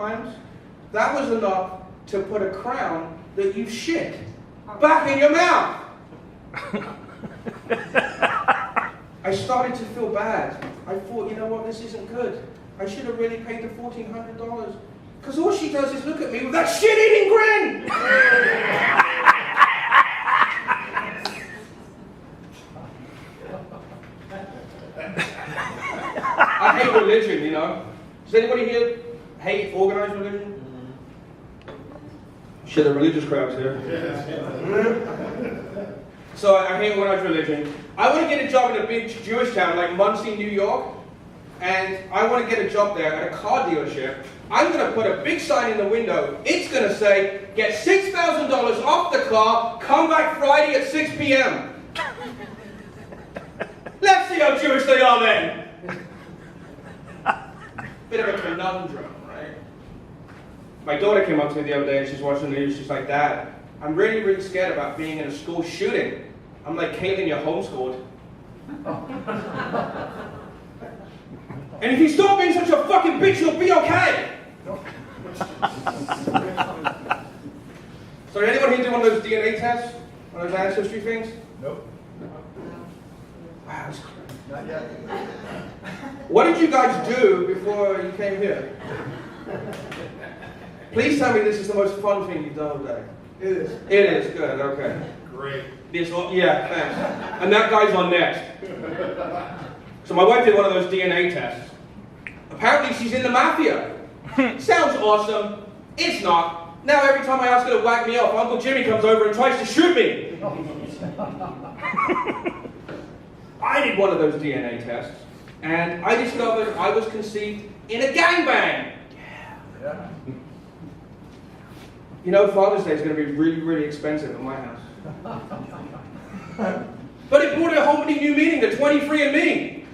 times, that was enough to put a crown that you shit back in your mouth. I started to feel bad. I thought, you know what, this isn't good. I should have really paid the $1,400. Because all she does is look at me with that shit-eating grin! I hate religion, you know. Does anybody here hate organized religion? Shit, the religious crowds here. So I hate organized religion. I want to get a job in a big Jewish town like Muncie, New York, and I want to get a job there at a car dealership. I'm going to put a big sign in the window. It's going to say, get $6,000 off the car, come back Friday at 6 p.m. Let's see how Jewish they are then. Bit of a conundrum, right? My daughter came up to me the other day and she's watching the news. She's like, Dad, I'm really, really scared about being in a school shooting. I'm like, Caitlin, you're homeschooled. And if you stop being such a fucking bitch, you'll be okay. So did anyone here do one of those DNA tests? One of those ancestry things? Nope. Wow, that's crazy. Not yet. What did you guys do before you came here? Please tell me this is the most fun thing you've done all day. It is. It is, good, okay. Great. Yeah, thanks. And that guy's on next. So my wife did one of those DNA tests. Apparently she's in the mafia. Sounds awesome. It's not. Now every time I ask her to whack me off, Uncle Jimmy comes over and tries to shoot me. I did one of those DNA tests, and I discovered I was conceived in a gangbang. Yeah. You know, Father's Day is going to be really, really expensive at my house. But it brought a whole new meaning to 23andMe.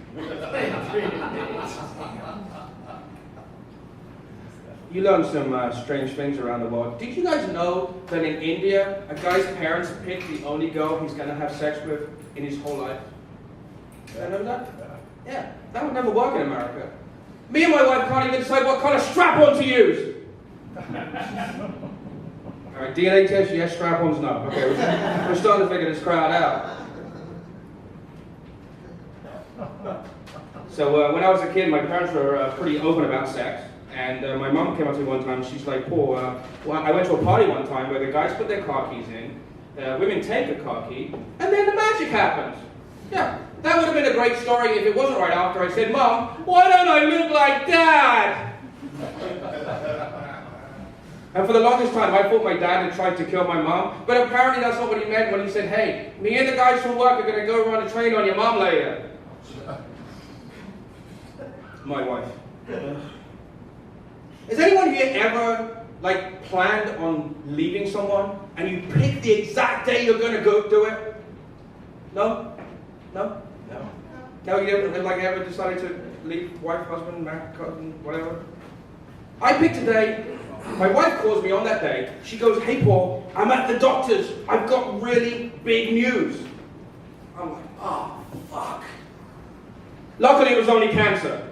You learn some strange things around the world. Did you guys know that in India, a guy's parents pick the only girl he's going to have sex with in his whole life? Did I know that? Yeah, that would never work in America. Me and my wife can't even decide what kind of strap-on to use. All right, DNA test, yes, strap-ons, no. Okay, we're starting to figure this crowd out. So when I was a kid, my parents were pretty open about sex. And my mom came up to me one time, and she's like, Paul, I went to a party one time where the guys put their car keys in, women take a car key, and then the magic happens. Yeah, that would have been a great story if it wasn't right after I said, Mom, why don't I look like Dad? And for the longest time, I thought my dad had tried to kill my mom, but apparently that's not what he meant when he said, hey, me and the guys from work are going to go run a train on your mom later. My wife. Has anyone here ever, planned on leaving someone, and you pick the exact day you're going to go do it? No? No? No. No, you ever decided to leave wife, husband, man, cousin, whatever? I picked a day. My wife calls me on that day. She goes, hey Paul, I'm at the doctor's. I've got really big news. I'm like, oh, fuck. Luckily it was only cancer.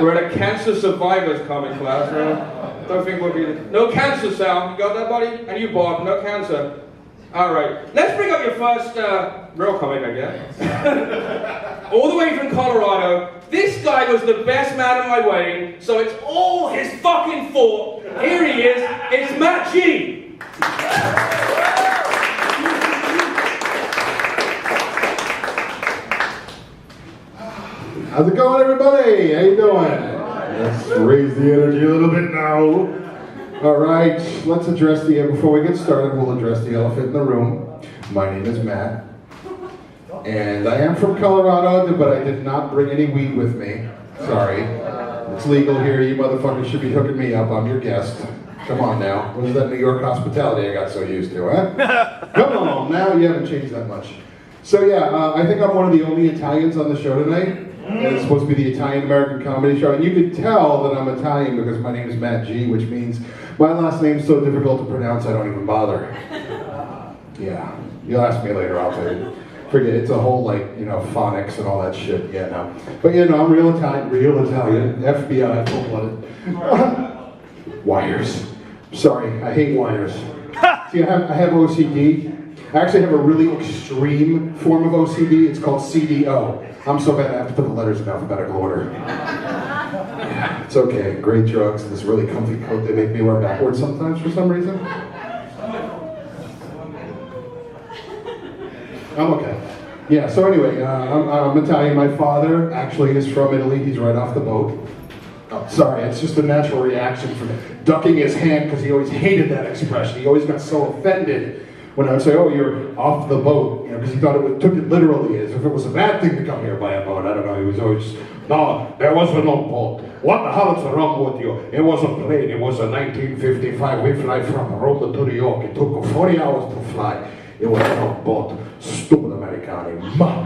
We're at a cancer survivors comic class, no? Don't think we'll be... No cancer, Sal. You got that, buddy? And you, Bob. No cancer. All right. Let's bring up your first real comic, I guess. All the way from Colorado. This guy was the best man at my wedding, so it's all his fucking fault. Here he is. It's Matt G. How's it going, everybody? How you doing? Let's raise the energy a little bit now. All right, let's address before we get started, we'll address the elephant in the room. My name is Matt, and I am from Colorado, but I did not bring any weed with me. Sorry. It's legal here. You motherfuckers should be hooking me up. I'm your guest. Come on now. What is that New York hospitality I got so used to, huh? Come on now. You haven't changed that much. So yeah, I think I'm one of the only Italians on the show tonight. And it's supposed to be the Italian-American comedy show. And you can tell that I'm Italian because my name is Matt G, which means my last name's so difficult to pronounce I don't even bother. Yeah, you'll ask me later, I'll tell you. Forget it. It's a whole phonics and all that shit. Yeah, no. But I'm real Italian, FBI, full-blooded. Wires. Sorry, I hate wires. See, I have OCD. I actually have a really extreme form of OCD. It's called CDO. I'm so bad I have to put the letters in alphabetical order. Yeah, it's okay. Great drugs and this really comfy coat they make me wear backwards sometimes for some reason. I'm okay. Yeah, so anyway, I'm Italian. My father actually is from Italy. He's right off the boat. Oh, sorry, it's just a natural reaction from ducking his hand because he always hated that expression. He always got so offended when I would say, "Oh, you're off the boat," because he thought took it literally as if it was a bad thing to come here by a boat. I don't know. He was always, "No, there was no boat. What the hell is wrong with you? It was a plane. It was a 1955. We fly from Rome to New York. It took 40 hours to fly. It was no boat. Stupid Americani. Ma.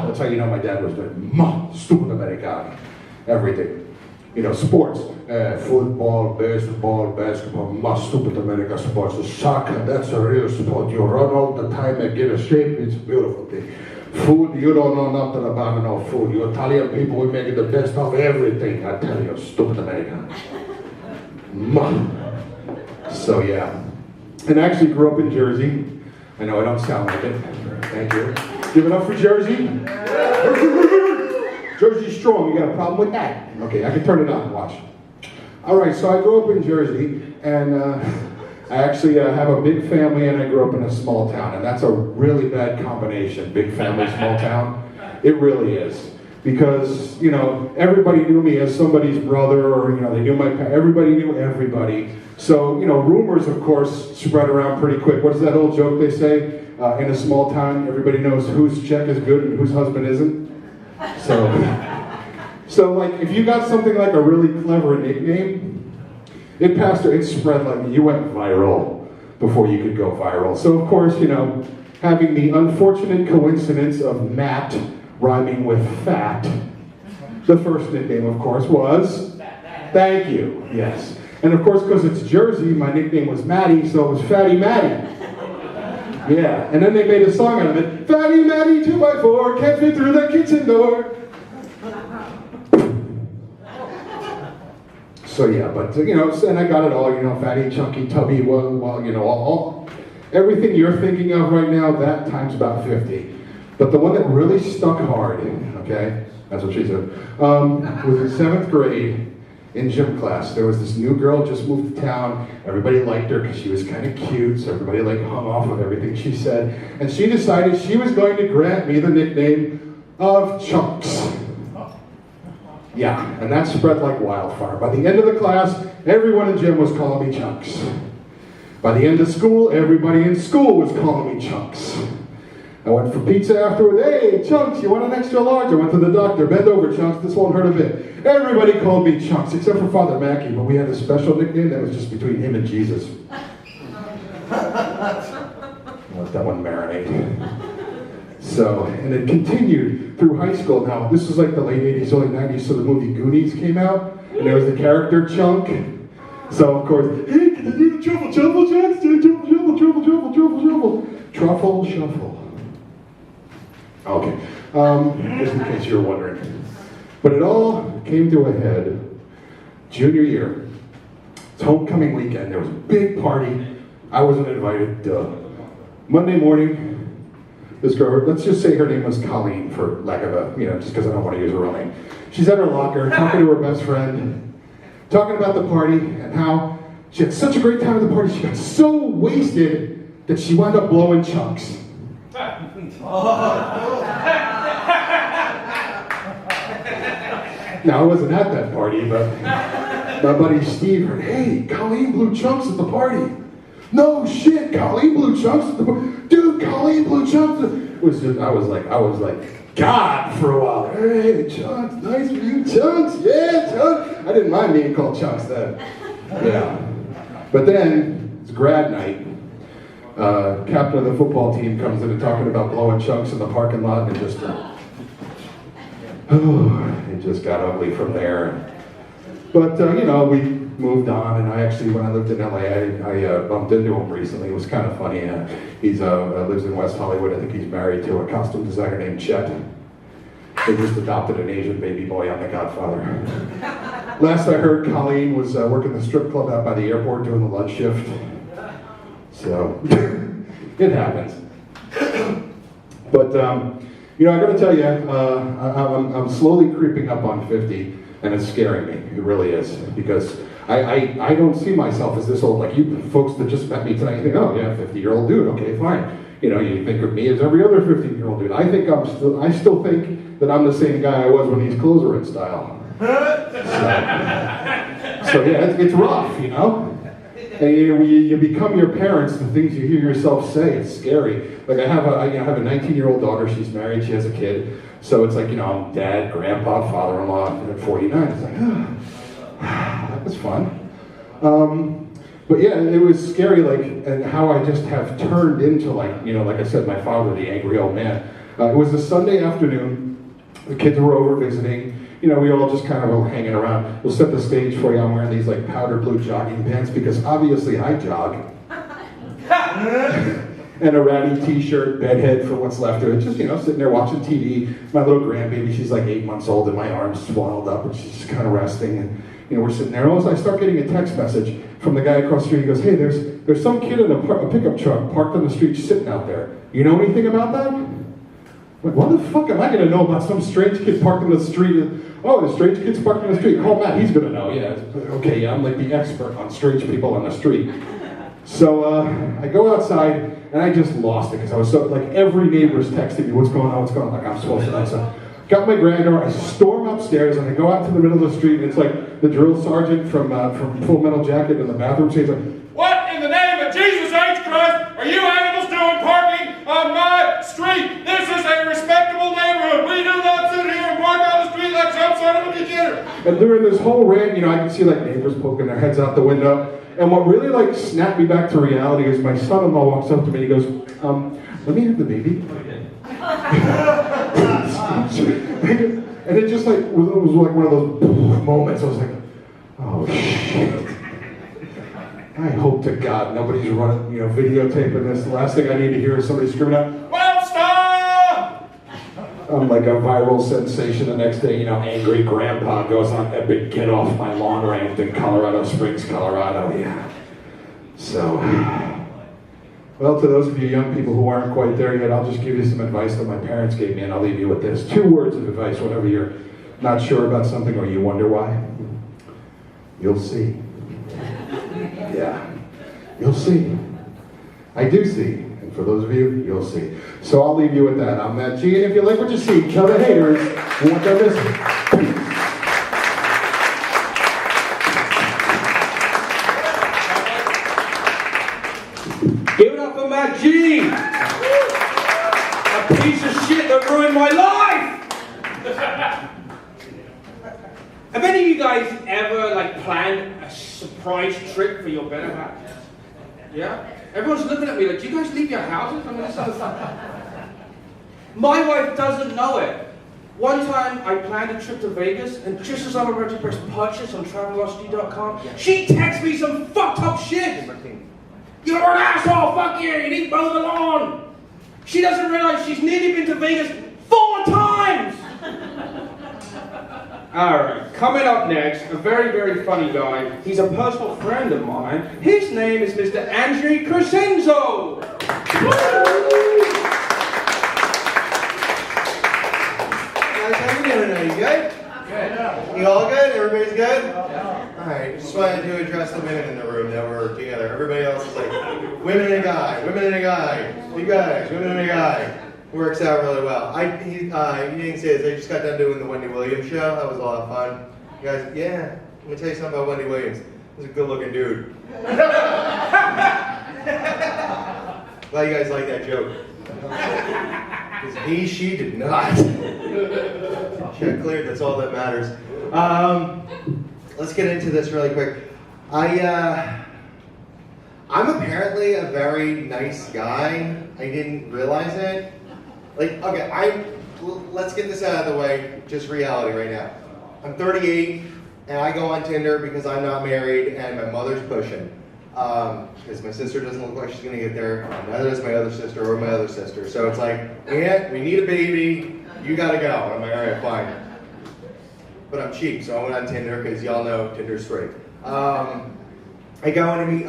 That's how you know my dad was doing. Ma. Stupid Americani. Everything. Sports. Football, baseball, basketball. Ma. Stupid American sports. Soccer. That's a real sport. You run all the time and get a shape. It's a beautiful thing. Food. You don't know nothing about no food. You Italian people, we make the best of everything. I tell you, stupid American. Ma. So yeah. And I actually grew up in Jersey. I know I don't sound like it. Thank you. Give it up for Jersey. Jersey's strong. You got a problem with that? Okay, I can turn it on. Watch. All right, so I grew up in Jersey, and I actually have a big family, and I grew up in a small town, and that's a really bad combination. Big family, small town. It really is. Because, everybody knew me as somebody's brother, or, they knew everybody knew everybody. So, rumors, of course, spread around pretty quick. What is that old joke they say? In a small town, everybody knows whose check is good and whose husband isn't. So, if you got something like a really clever nickname, it spread like you went viral before you could go viral. So, of course, having the unfortunate coincidence of Matt rhyming with fat, the first nickname, of course, was Thank You, yes. And of course, because it's Jersey, my nickname was Matty, so it was Fatty Matty. Yeah, and then they made a song out of it. Fatty Matty 2x4 can't fit through the kitchen door. So yeah, but and I got it all, fatty, chunky, tubby, all everything you're thinking of right now, that times about 50. But the one that really stuck hard, okay, that's what she said, was in 7th grade. In gym class, there was this new girl just moved to town. Everybody liked her because she was kind of cute, so everybody hung off of everything she said. And she decided she was going to grant me the nickname of Chunks. Yeah, and that spread like wildfire. By the end of the class, everyone in gym was calling me Chunks. By the end of school, everybody in school was calling me Chunks. I went for pizza afterward. Hey, Chunks, you want an extra large? I went to the doctor. Bend over, Chunks. This won't hurt a bit. Everybody called me Chunks, except for Father Mackey, but we had a special nickname that was just between him and Jesus. Let that one marinate. So, and it continued through high school. Now, this was like the late 80s, early 90s, so the movie Goonies came out, and there was the character Chunk. So, of course, hey, can you do the truffle shuffle, Chunks? Truffle shuffle. Okay, just in case you were wondering. But it all came to a head junior year. It's homecoming weekend. There was a big party. I wasn't invited. Monday morning, this girl, let's just say her name was Colleen for lack of a, just because I don't want to use her real name. She's at her locker talking to her best friend, talking about the party and how she had such a great time at the party. She got so wasted that she wound up blowing chunks. Now, I wasn't at that party, but my buddy Steve heard, hey, Colleen blew chunks at the party. No shit, Colleen blew chunks at the party. Dude, Colleen blew chunks. It was just, I was like, God for a while. Hey, Chunks, nice for you, Chunks. Yeah, Chunks. I didn't mind being called Chunks then. Yeah. But then, it's grad night. Captain of the football team comes in and talking about blowing chunks in the parking lot, and it just got ugly from there. But we moved on, and I actually, when I lived in LA, I bumped into him recently. It was kind of funny. He's lives in West Hollywood. I think he's married to a costume designer named Chet. They just adopted an Asian baby boy. I'm the godfather. Last I heard, Colleen was working the strip club out by the airport doing the lunch shift. So, it happens. But, you know, I gotta tell you, I'm slowly creeping up on 50, and it's scaring me. It really is. Because I don't see myself as this old, like you folks that just met me tonight, you think, oh yeah, 50-year-old dude, okay, fine. You know, you think of me as every other 15-year-old dude. I still think that I'm the same guy I was when these clothes were in style. So yeah, it's rough, you know? And you become your parents, the things you hear yourself say, it's scary. Like I have a 19-year-old daughter, she's married, she has a kid. So it's like, you know, I'm dad, grandpa, father-in-law, at 49. It's like, that was fun. But yeah, it was scary, like, and how I just have turned into, like, you know, like I said, my father, the angry old man. It was a Sunday afternoon, the kids were over visiting, you know, we all just kind of were hanging around. We'll set the stage for you, I'm wearing these, like, powder blue jogging pants, because obviously I jog. And a ratty t-shirt, bedhead for what's left of it, just, you know, sitting there watching TV. My little grandbaby, she's like 8 months old, and my arm's swaddled up, and she's just kind of resting, and, you know, we're sitting there. And I start getting a text message from the guy across the street. He goes, hey, there's some kid in a pickup truck parked on the street sitting out there. You know anything about that? I'm like, what the fuck am I going to know about some strange kid parked in the street? Oh, the strange kid's parked in the street. Call Matt, he's going to know. Yeah, okay, yeah, I'm like the expert on strange people on the street. So I go outside, and I just lost it, because I was so, like, every neighbor's texting me, what's going on, like, I'm supposed to know. So got my granddaughter, I storm upstairs, and I go out to the middle of the street, and it's like the drill sergeant from Full Metal Jacket in the bathroom. He's like, what in the name of Jesus H. Christ are you animals doing parking on my street? This is a respectable neighborhood. We do not sit here and park on the street like some sort of a degenerate. And during this whole rant, you know, I could see, like, neighbors poking their heads out the window. And what really, like, snapped me back to reality is my son-in-law walks up to me and he goes, let me have the baby. And it just, like, it was like one of those moments. I was like, oh, shit. I hope to God nobody's running, you know, videotaping this. The last thing I need to hear is somebody screaming out, well, stop! I'm like a viral sensation the next day. You know, angry grandpa goes on epic get off my lawn rant in Colorado Springs, Colorado. Yeah. So, well, to those of you young people who aren't quite there yet, I'll just give you some advice that my parents gave me, and I'll leave you with this. 2 words of advice whenever you're not sure about something or you wonder why. You'll see. Yeah, you'll see. I do see. And for those of you, you'll see. So I'll leave you with that. I'm Matt G. And if you like what you see, tell the haters what they're missing. Give it up for Matt G. A piece of shit that ruined my life. Have any of you guys ever, like, planned a surprise trip for your better half? Yeah? Everyone's looking at me like, do you guys leave your houses? I mean, this is my wife doesn't know it. One time, I planned a trip to Vegas, and just as I'm about to press purchase on Travelocity.com, she texts me some fucked up shit. You're an asshole, fuck you need to mow the lawn. She doesn't realize she's nearly been to Vegas 4 times. Alright, coming up next, a very, very funny guy. He's a personal friend of mine. His name is Mr. Anthony Crescenzo. Guys, how you doing tonight? You good? Good. You all good? Everybody's good? Yeah. Alright, just wanted to address the women in the room that were together. Everybody else is like, women and a guy, women and a guy, you guys, women and a guy. Works out really well. You didn't say this, I just got done doing the Wendy Williams show. That was a lot of fun. You guys, yeah, let me tell you something about Wendy Williams. He's a good looking dude. Glad you guys like that joke. Because she did not. She got cleared, that's all that matters. Let's get into this really quick. I'm apparently a very nice guy. I didn't realize it. Like, okay, let's get this out of the way, just reality right now. I'm 38, And I go on Tinder because I'm not married and my mother's pushing. Because my sister doesn't look like she's going to get there, and neither does my other sister or my other sister. So it's like, yeah, we need a baby, you got to go. And I'm like, all right, fine. But I'm cheap, so I went on Tinder because y'all know Tinder's free. I go and meet,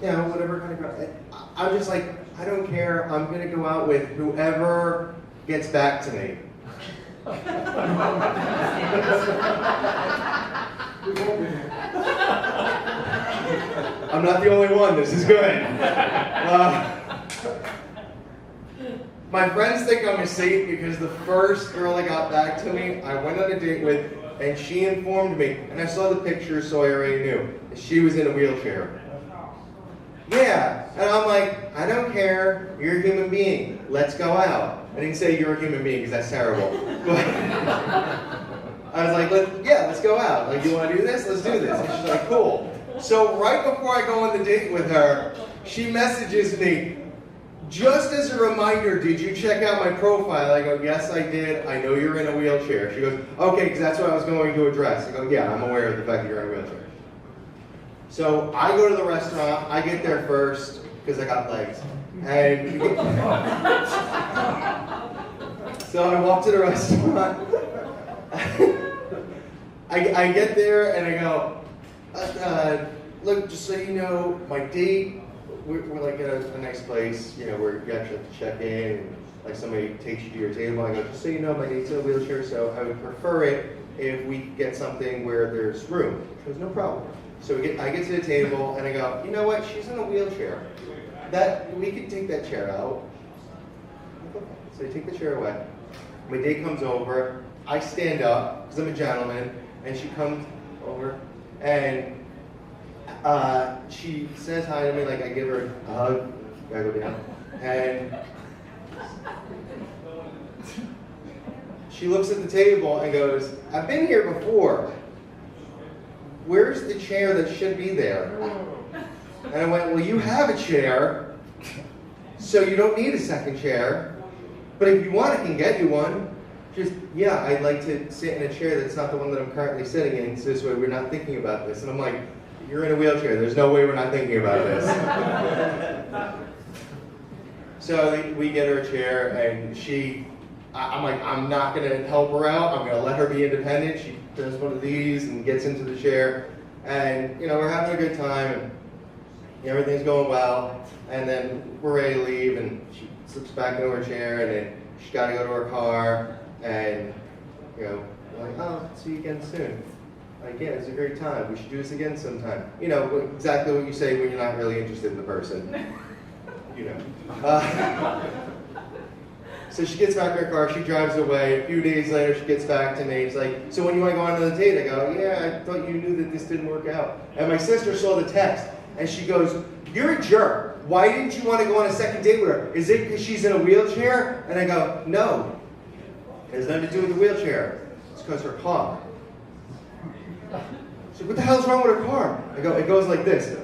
whatever kind of girl. I'm just like, I don't care. I'm going to go out with whoever gets back to me. I'm not the only one. This is good. My friends think I'm a saint because the first girl that got back to me, I went on a date with, and she informed me, and I saw the picture, so I already knew. She was in a wheelchair. Yeah, and I'm like, I don't care, you're a human being, let's go out. I didn't say you're a human being, because that's terrible. But I was like, let's go out. Like, you want to do this? Let's do this. And she's like, cool. So right before I go on the date with her, she messages me, just as a reminder, did you check out my profile? I go, yes, I did. I know you're in a wheelchair. She goes, okay, because that's what I was going to address. I go, yeah, I'm aware of the fact that you're in a wheelchair. So I go to the restaurant. I get there first because I got legs. And so I walk to the restaurant. I get there and I go, look, just so you know, my date, we're like at a nice place, you know, where you actually have to check in, and like somebody takes you to your table. I go, just so you know, my date's in a wheelchair, so I would prefer it if we get something where there's room. She goes, no problem. So I get to the table and I go, you know what, she's in a wheelchair. We could take that chair out. So I take the chair away. My date comes over, I stand up, because I'm a gentleman, and she comes over, and she says hi to me, like I give her a hug, I go down, and she looks at the table and goes, I've been here before. Where's the chair that should be there? And I went, well, you have a chair, so you don't need a second chair, but if you want, I can get you one. Just, yeah, I'd like to sit in a chair that's not the one that I'm currently sitting in, so this way we're not thinking about this. And I'm like, you're in a wheelchair, there's no way we're not thinking about this. So we get her a chair, and I'm like, I'm not going to help her out, I'm going to let her be independent. She does one of these and gets into the chair, and you know, we're having a good time, and everything's going well, and then we're ready to leave, and she slips back into her chair, and then she's got to go to her car, and you know, we're like, oh, see you again soon. Like, yeah, it's a great time. We should do this again sometime. You know, exactly what you say when you're not really interested in the person. You know. So she gets back in her car, she drives away. A few days later, she gets back to me. It's like, so when you want to go on to the date? I go, yeah, I thought you knew that this didn't work out. And my sister saw the text, and she goes, you're a jerk. Why didn't you want to go on a second date with her? Is it because she's in a wheelchair? And I go, no. It has nothing to do with the wheelchair. It's because her car. She's like, what the hell's wrong with her car? I go, it goes like this.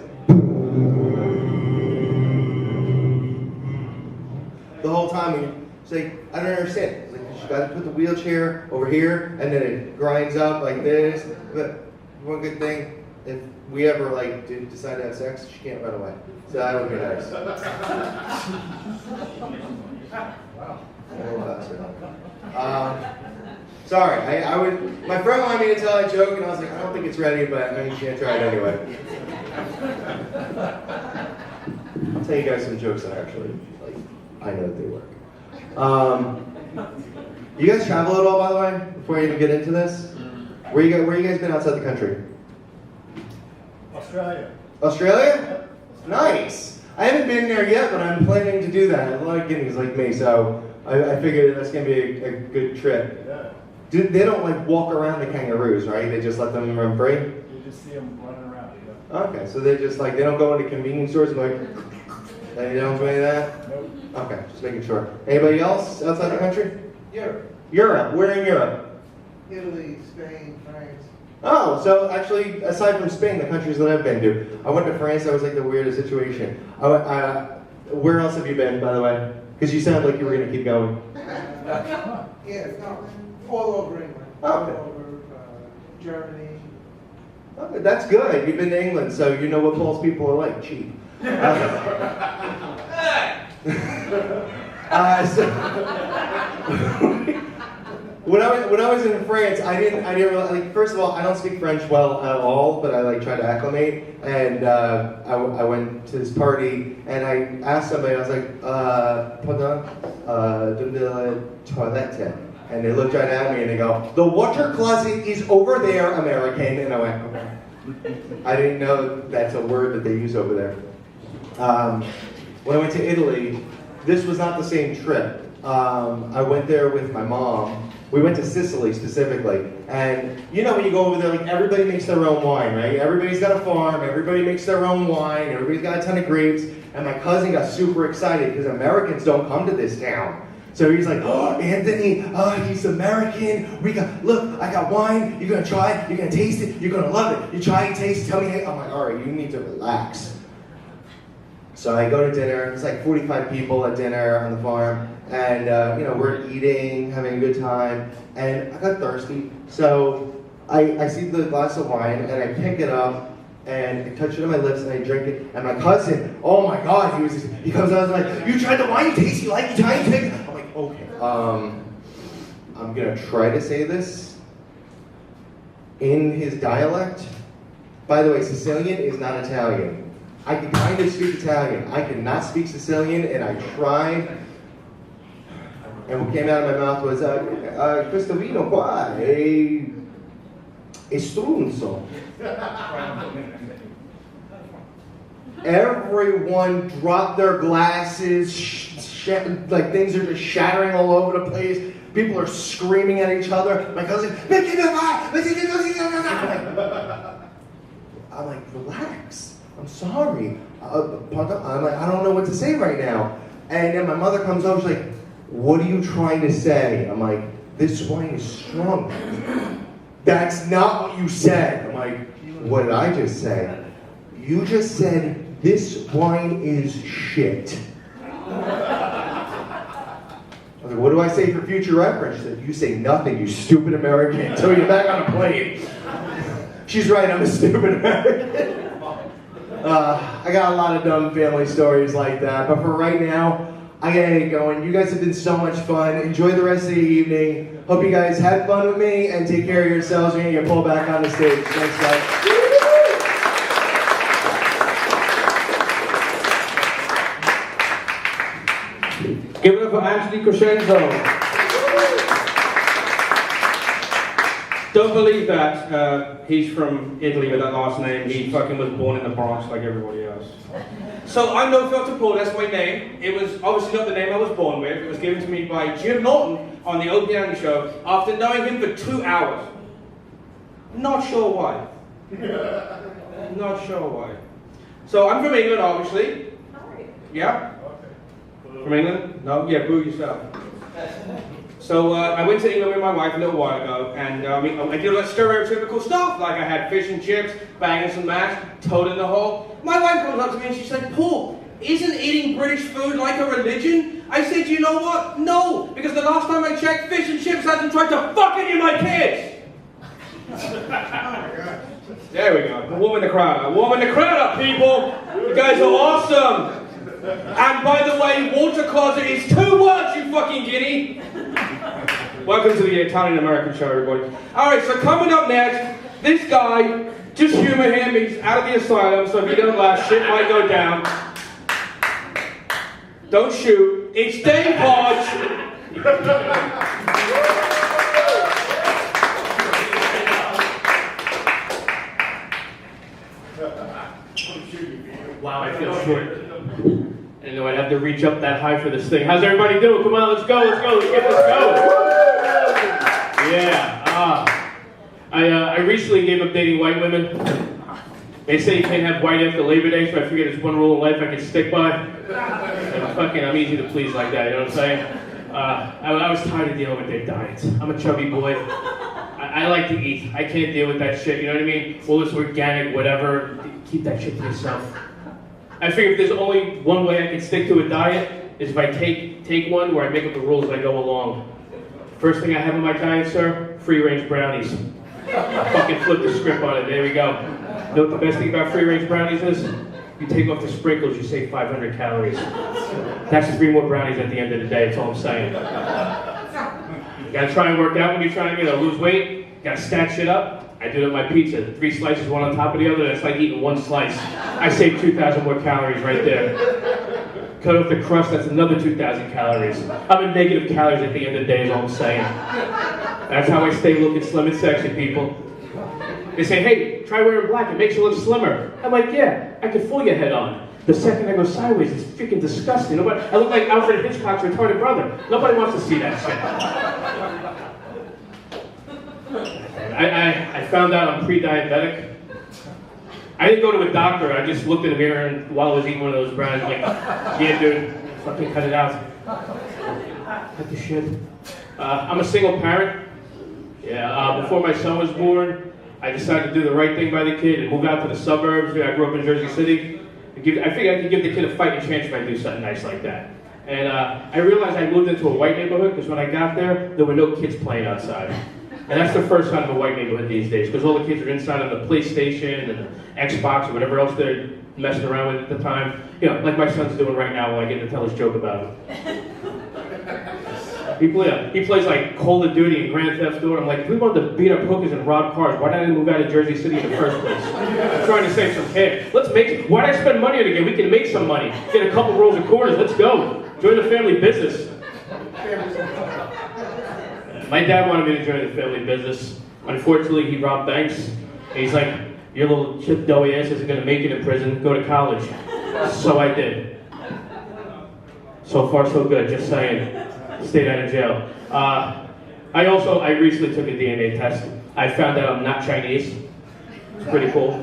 The whole time, she's like, I don't understand. Like, she got to put the wheelchair over here, and then it grinds up like this. But one good thing, if we ever like decide to have sex, she can't run away. So that would be nice. Sorry, my friend wanted me to tell a joke, and I was like, I don't think it's ready, but I mean, you can't try it anyway. I'll tell you guys some jokes that actually, like, I know that they work. You guys travel at all, by the way, before I even get into this? Where you guys been outside the country? Australia. Australia? Nice. I haven't been there yet, but I'm planning to do that. I have a lot of guineas like me, so I figured that's going to be a good trip. Yeah. They don't like walk around the kangaroos, right? They just let them run free? You just see them running around, yeah. Okay, so they just like, they don't go into convenience stores and like, they don't do any of that? Nope. Okay, just making sure. Anybody else outside the country? Europe, Europe. Where in Europe? Italy, Spain, France. Oh, so actually, aside from Spain, the countries that I've been to, I went to France. That was like the weirdest situation. Where else have you been, by the way? Because you sound like you were going to keep going. Yeah, no, all over England. Oh, okay. All over Germany. Oh, that's good. You've been to England, so you know what Paul's people are like. Cheap. So, when I was in France, I didn't really, like, first of all, I don't speak French well at all, but I like try to acclimate. And I went to this party, and I asked somebody, I was like, pardon, de la toilette. And they looked right at me and they go, the water closet is over there, American. And I went, okay. I didn't know that's a word that they use over there. When I went to Italy, this was not the same trip. I went there with my mom. We went to Sicily specifically. And you know when you go over there, like everybody makes their own wine, right? Everybody's got a farm, everybody makes their own wine, everybody's got a ton of grapes. And my cousin got super excited because Americans don't come to this town. So he's like, oh, Anthony, he's American. Look, I got wine. You're gonna try it. You're gonna taste it. You're gonna love it. You try it, taste it, tell me, hey. I'm like, all right, you need to relax. So I go to dinner. It's like 45 people at dinner on the farm. And, we're eating, having a good time. And I got thirsty. So I see the glass of wine and I pick it up. And I touch it on my lips and I drink it. And my cousin, oh my God, he comes out and like, you tried the wine, you taste, you like it, you try it. I'm like, okay. I'm gonna try to say this in his dialect. By the way, Sicilian is not Italian. I can kind of speak Italian. I cannot speak Sicilian, and I tried. And what came out of my mouth was, questo vino qua è strunzo. Everyone dropped their glasses, like things are just shattering all over the place. People are screaming at each other. My cousin, I'm like, relax. I'm sorry. I'm like, I don't know what to say right now. And then my mother comes over, she's like, what are you trying to say? I'm like, this wine is strong. That's not what you said. I'm like, what did I just say? You just said, this wine is shit. I was like, what do I say for future reference? She said, you say nothing, you stupid American, until you're back on a plane. She's right, I'm a stupid American. I got a lot of dumb family stories like that, but for right now, I gotta get going. You guys have been so much fun. Enjoy the rest of the evening. Hope you guys had fun with me and take care of yourselves. We're gonna get pulled back on the stage. Thanks, guys. Give it up for Anthony Crescenzo. Don't believe that he's from Italy with that last name. He fucking was born in the Bronx like everybody else. So I'm No Filter Paul, that's my name. It was obviously not the name I was born with. It was given to me by Jim Norton on the Opie and Anthony show after knowing him for 2 hours. Not sure why. Not sure why. So I'm from England, obviously. Yeah? From England? No? Yeah, boo yourself. So I went to England with my wife a little while ago, and I did all that stereotypical stuff, like I had fish and chips, banging some mash, toad in the hole. My wife comes up to me and she said, Paul, isn't eating British food like a religion? I said, you know what? No, because the last time I checked, fish and chips hasn't tried to fuck any of my kids. Oh my God. There we go. Warming the crowd up. Warming the crowd up, people. You guys are awesome. And by the way, water closet is 2 words, you fucking guinea. Welcome to the Italian American show, everybody. Alright, so coming up next, this guy, just humor him, he's out of the asylum, so if you don't laugh, shit might go down. Don't shoot. It's Dave Hodge. Wow, I feel short. I didn't know I'd have to reach up that high for this thing. How's everybody doing? Come on, let's go, let's go, let's get this going. Yeah, I recently gave up dating white women. They say you can't have white after Labor Day, so I figured there's one rule in life I can stick by. And I'm easy to please like that, you know what I'm saying? I was tired of dealing with their diets. I'm a chubby boy. I like to eat. I can't deal with that shit, you know what I mean? All this organic, whatever, keep that shit to yourself. I figure if there's only one way I can stick to a diet is if I take one where I make up the rules as I go along. First thing I have on my diet, sir, free-range brownies. Fucking flip the script on it. There we go. You know what the best thing about free-range brownies is? You take off the sprinkles, you save 500 calories. That's 3 more brownies at the end of the day, that's all I'm saying. You gotta try and work out when you're trying to lose weight. You gotta stack shit up. I do it with my pizza. 3 slices, one on top of the other, that's like eating 1 slice. I save 2,000 more calories right there. Cut off the crust, that's another 2,000 calories. I'm in negative calories at the end of the day is all I'm saying. That's how I stay looking slim and sexy, people. They say, hey, try wearing black, it makes you look slimmer. I'm like, yeah, I can fool your head on. The second I go sideways, it's freaking disgusting. I look like Alfred Hitchcock's retarded brother. Nobody wants to see that shit. I found out I'm pre-diabetic. I didn't go to a doctor, I just looked in the mirror and while I was eating one of those brownies, like, yeah, dude, fucking cut it out. Cut the shit. I'm a single parent. Yeah, before my son was born, I decided to do the right thing by the kid and move out to the suburbs. I grew up in Jersey City. I figured I could give the kid a fighting chance if I do something nice like that. And I realized I moved into a white neighborhood because when I got there were no kids playing outside. And that's the first sign of a white neighborhood these days, because all the kids are inside on the PlayStation and the Xbox or whatever else they're messing around with at the time. You know, like my son's doing right now while I get to tell his joke about him. He plays like Call of Duty and Grand Theft Auto. I'm like, if we wanted to beat up hookers and rob cars, why did I move out of Jersey City in the first place? I'm trying to save some cash. Why did I spend money on it again? We can make some money. Get a couple rolls of quarters, let's go. Join the family business. My dad wanted me to join the family business. Unfortunately, he robbed banks. And he's like, your little chip doughy ass isn't gonna make it in prison, go to college. So I did. So far so good, just saying. Stayed out of jail. I recently took a DNA test. I found out I'm not Chinese. It's pretty cool.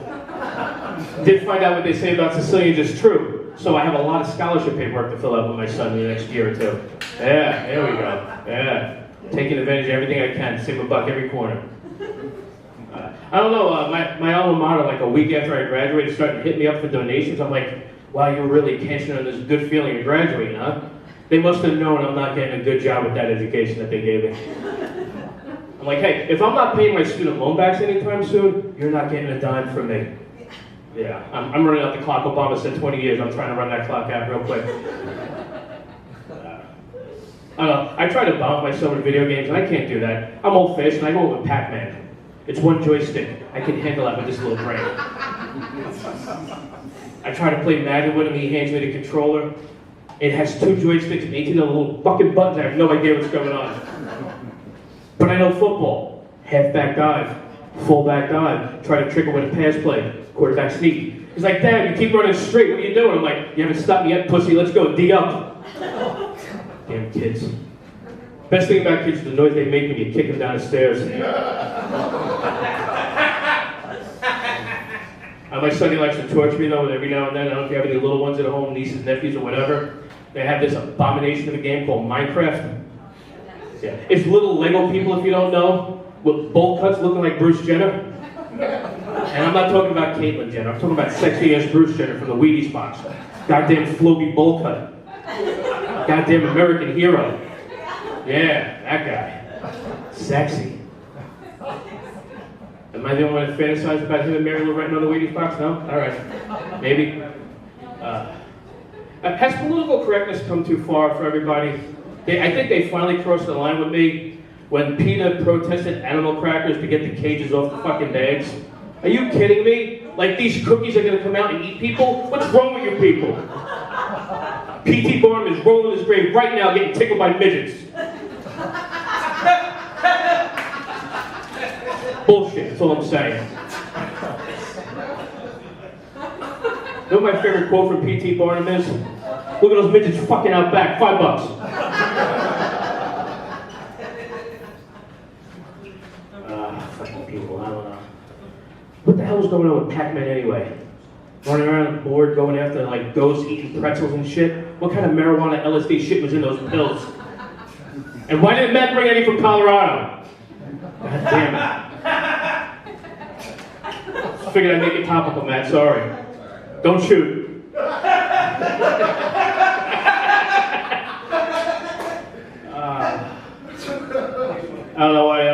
Did find out what they say about Sicilians is true. So I have a lot of scholarship paperwork to fill out with my son in the next year or 2. Yeah, there we go. Yeah. Taking advantage of everything I can, save a buck every corner. I don't know, my alma mater, like a week after I graduated, started to hit me up for donations. I'm like, wow, you're really cashing on this good feeling of graduating, huh? They must have known I'm not getting a good job with that education that they gave me. I'm like, hey, if I'm not paying my student loan backs anytime soon, you're not getting a dime from me. Yeah, I'm running out the clock. Obama said 20 years. I'm trying to run that clock out real quick. I don't know. I try to balance myself with video games, and I can't do that. I'm old-fashioned. I go with Pac-Man. It's one joystick. I can handle that with this little brain. I try to play Madden with him. He hands me the controller. It has 2 joysticks and 18 little fucking buttons. I have no idea what's going on. But I know football. Halfback dive, fullback dive. Try to trick him with a pass play. Quarterback sneak. He's like, Dad, you keep running straight. What are you doing? I'm like, you haven't stopped me yet, pussy. Let's go. D up. Damn kids. Best thing about kids is the noise they make when you kick them down the stairs. My son, he likes to torture me though, every now and then. I don't know if you have any little ones at home, nieces, nephews, or whatever. They have this abomination of a game called Minecraft. Yeah. It's little Lego people, if you don't know, with bowl cuts looking like Bruce Jenner. And I'm not talking about Caitlyn Jenner. I'm talking about sexy-ass Bruce Jenner from the Wheaties box. Goddamn Floby bowl cut. Goddamn American hero. Yeah, that guy. Sexy. Am I the only one that fantasized about him and Mary Lou Retton on the Wheaties box? No? Alright. Maybe. Has political correctness come too far for everybody? I think they finally crossed the line with me when PETA protested animal crackers to get the cages off the fucking bags. Are you kidding me? Like these cookies are gonna come out and eat people? What's wrong with you people? P.T. Barnum is rolling his grave right now getting tickled by midgets. Bullshit, that's all I'm saying. You know what my favorite quote from P.T. Barnum is? Look at those midgets fucking out back, $5. Fucking people, I don't know. What the hell was going on with Pac-Man anyway? Running around bored, going after like ghosts, eating pretzels and shit? What kind of marijuana LSD shit was in those pills? And why didn't Matt bring any from Colorado? God damn it. Figured I'd make it topical, Matt, sorry. Don't shoot. I don't know, I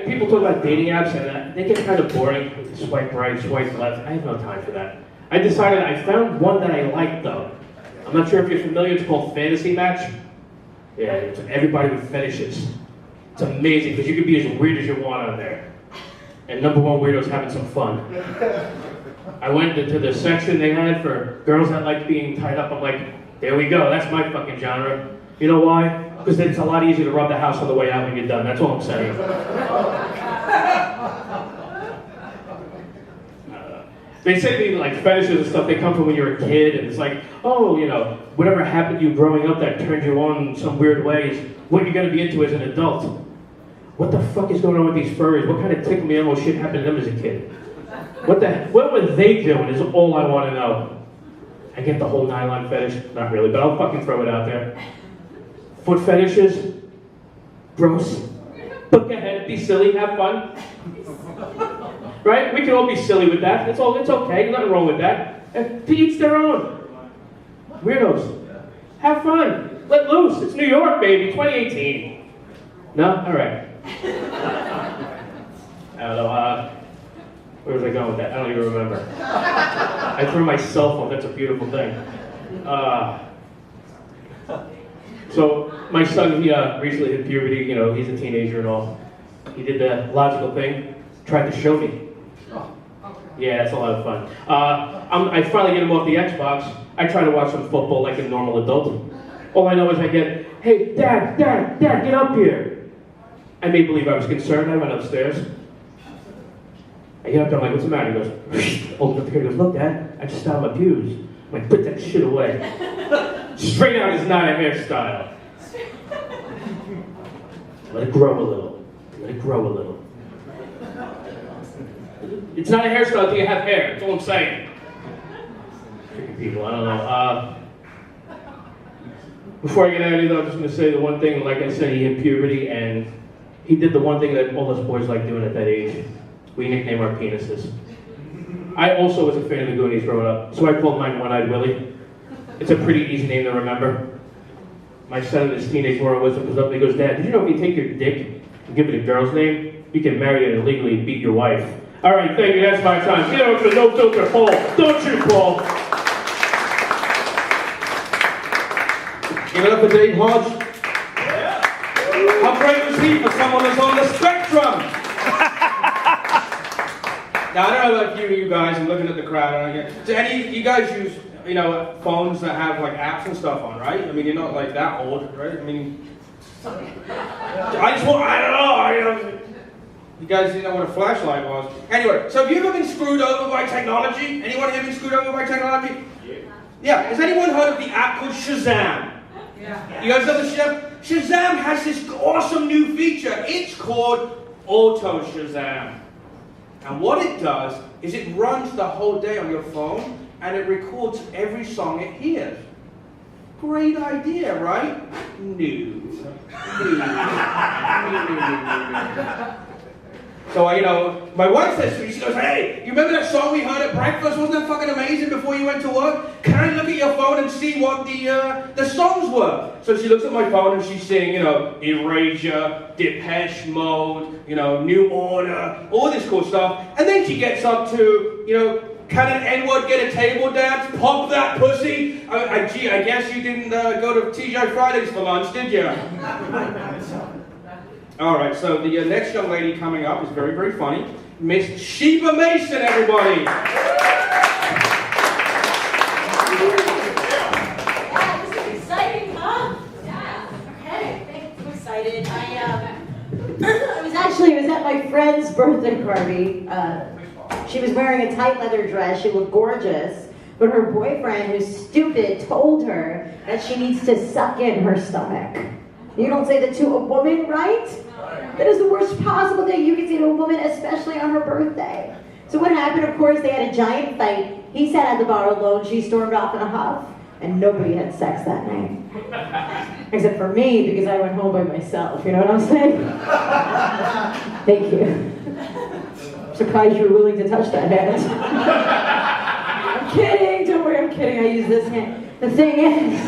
people talk about dating apps and they get kind of boring. Swipe right, swipe left. I have no time for that. I decided I found one that I like though. I'm not sure if you're familiar. It's called Fantasy Match. Yeah, it's everybody with fetishes. It's amazing because you can be as weird as you want on there. And number one weirdo's having some fun. I went into the section they had for girls that like being tied up. I'm like, there we go. That's my fucking genre. You know why? Because it's a lot easier to rub the house on the way out when you're done. That's all I'm saying. They say they like fetishes and stuff, they come from when you're a kid, and it's like, oh, you know, whatever happened to you growing up that turned you on in some weird way is what you're going to be into as an adult. What the fuck is going on with these furries? What kind of tickle me elmo shit happened to them as a kid? What were they doing is all I want to know. I get the whole nylon fetish. Not really, but I'll fucking throw it out there. Foot fetishes. Gross. Look ahead, be silly, have fun. Right? We can all be silly with that. It's okay. Nothing wrong with that. And to each their own. Weirdos. Have fun. Let loose. It's New York, baby. 2018. No? All right. I don't know. Where was I going with that? I don't even remember. I threw my cell phone. That's a beautiful thing. So my son, he recently hit puberty. You know, he's a teenager and all. He did the logical thing. Tried to show me. Yeah, it's a lot of fun. I finally get him off the Xbox. I try to watch some football like a normal adult. All I know is I get, hey, Dad, get up here. I made believe I was concerned. I went upstairs. I get up there, I'm like, what's the matter? He goes, opens up the curtain, he goes, look, Dad, I just styled my pubes. I'm like, put that shit away. Straight out is not a hairstyle. Let it grow a little. Let it grow a little. It's not a hairstyle until you have hair. That's all I'm saying. Freaking people, I don't know. Before I get out of here, though, I'm just going to say the one thing. Like I said, he hit puberty, and he did the one thing that all us boys like doing at that age. We nickname our penises. I also was a fan of the Goonies growing up, so I called mine One-Eyed Willie. It's a pretty easy name to remember. My son in his teenage moral wisdom comes up and he goes, Dad, did you know if you take your dick and give it a girl's name, you can marry it and legally beat your wife? All right, thank you. That's my time. Get over to No Filter Paul. Don't you, Paul? Give it up for Dave Hodge. How great was he for someone that's on the spectrum? Now, I don't know about you guys. I'm looking at the crowd. Do any of you guys use, you know, phones that have like apps and stuff on, right? I mean, you're not like that old, right? I mean, I don't know. You guys didn't know what a flashlight was. Anyway, so have you ever been screwed over by technology? Anyone here been screwed over by technology? Yeah. Has anyone heard of the app called Shazam? Yeah. You guys know the Shazam? Shazam has this awesome new feature. It's called Auto Shazam. And what it does is it runs the whole day on your phone and it records every song it hears. Great idea, right? No. So, you know, my wife says to me, she goes, hey, you remember that song we heard at breakfast? Wasn't that fucking amazing before you went to work? Can I look at your phone and see what the songs were? So she looks at my phone and she's saying, you know, Erasure, Depeche Mode, you know, New Order, all this cool stuff. And then she gets up to, you know, can an N-word get a table dance? Pop that pussy? Gee, I guess you didn't go to TGI Fridays for lunch, did you? All right, so the next young lady coming up is very, very funny. Miss Sheba Mason, everybody. Yeah, this is exciting, huh? Yeah. Okay, I'm excited. I was at my friend's birthday party. She was wearing a tight leather dress. She looked gorgeous. But her boyfriend, who's stupid, told her that she needs to suck in her stomach. You don't say that to a woman, right? That is the worst possible thing you can say to a woman, especially on her birthday. So what happened, of course, they had a giant fight. He sat at the bar alone. She stormed off in a huff. And nobody had sex that night. Except for me, because I went home by myself. You know what I'm saying? Thank you. I'm surprised you're willing to touch that hand. I'm kidding. Don't worry, I'm kidding. I use this hand. The thing is,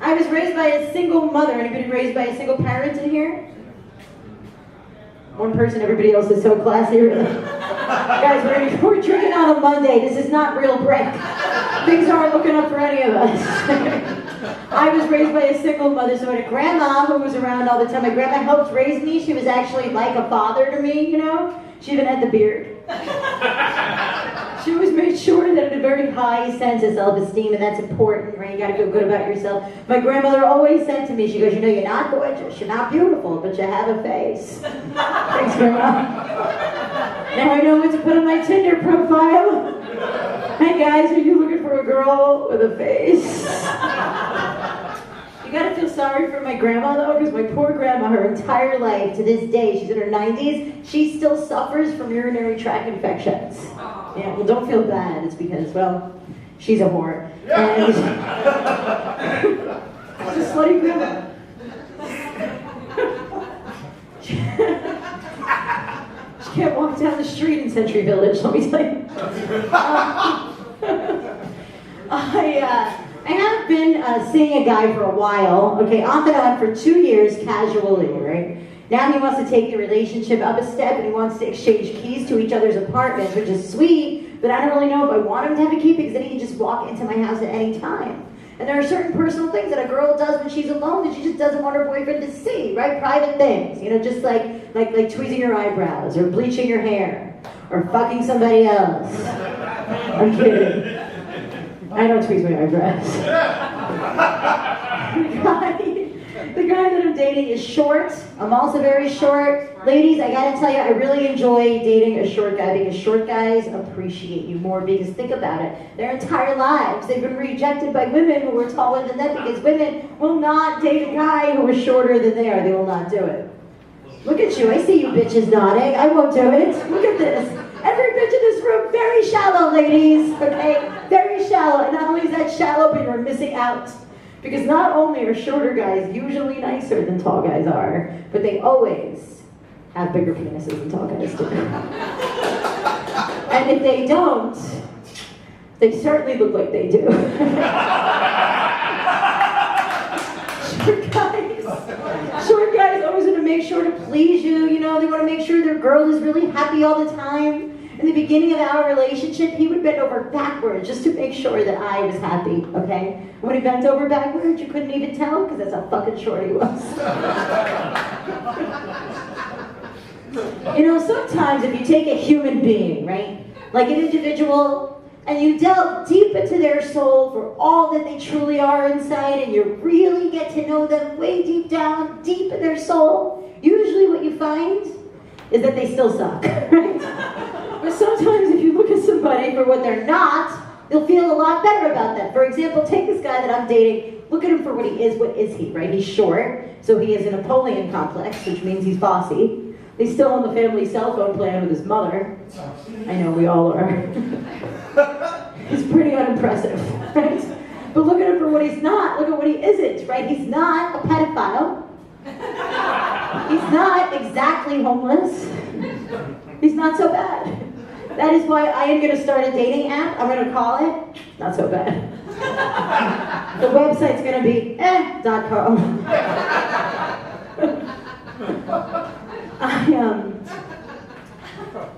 I was raised by a single mother. Anybody raised by a single parent in here? One person, everybody else is so classy. Really. Guys, we're drinking on a Monday. This is not real brick. Things aren't looking up for any of us. I was raised by a single mother, so I had a grandma who was around all the time. My grandma helped raise me. She was actually like a father to me, you know? She even had the beard. She always made sure that I had a very high sense of self-esteem, and that's important, right? You gotta feel good about yourself. My grandmother always said to me, she goes, you know, you're not gorgeous, you're not beautiful, but you have a face. Thanks, Grandma. Now I know what to put on my Tinder profile. Hey guys, are you looking for a girl with a face? You gotta feel sorry for my grandma though, because my poor grandma, her entire life, to this day, she's in her 90s, she still suffers from urinary tract infections. Yeah, well, don't feel bad. It's because, well, she's a whore. And she's a slutty grandma. She can't walk down the street in Century Village, let me tell you. I have been seeing a guy for a while, okay, off and on for 2 years casually, right? Now he wants to take the relationship up a step and he wants to exchange keys to each other's apartments, which is sweet, but I don't really know if I want him to have a key because then he can just walk into my house at any time. And there are certain personal things that a girl does when she's alone that she just doesn't want her boyfriend to see, right? Private things, you know, just like tweezing your eyebrows or bleaching your hair or fucking somebody else. I'm kidding. I don't tweeze my eyebrows. The guy that I'm dating is short. I'm also very short. Ladies, I gotta tell you, I really enjoy dating a short guy because short guys appreciate you more because think about it. Their entire lives, they've been rejected by women who are taller than them because women will not date a guy who is shorter than they are. They will not do it. Look at you. I see you bitches nodding. I won't do it. Look at this. Every bitch in this room, very shallow, ladies. Okay? Very shallow. And not only is that shallow, but you're missing out. Because not only are shorter guys usually nicer than tall guys are, but they always have bigger penises than tall guys do. And if they don't, they certainly look like they do. Short guys always want to make sure to please you, you know, they want to make sure their girl is really happy all the time. In the beginning of our relationship, he would bend over backwards just to make sure that I was happy, okay? And when he bent over backwards, you couldn't even tell because that's how fucking short he was. You know, sometimes if you take a human being, right, like an individual, and you delve deep into their soul for all that they truly are inside, and you really get to know them way deep down, deep in their soul, usually what you find is that they still suck, right? But sometimes if you look at somebody for what they're not, you'll feel a lot better about them. For example, take this guy that I'm dating. Look at him for what he is. What is he, right? He's short, so he has a Napoleon complex, which means he's bossy. He's still on the family cell phone plan with his mother. I know, we all are. He's pretty unimpressive, right? But look at him for what he's not. Look at what he isn't, right? He's not a pedophile. He's not exactly homeless. He's not so bad. That is why I am going to start a dating app. I'm going to call it Not So Bad. The website's going to be .com.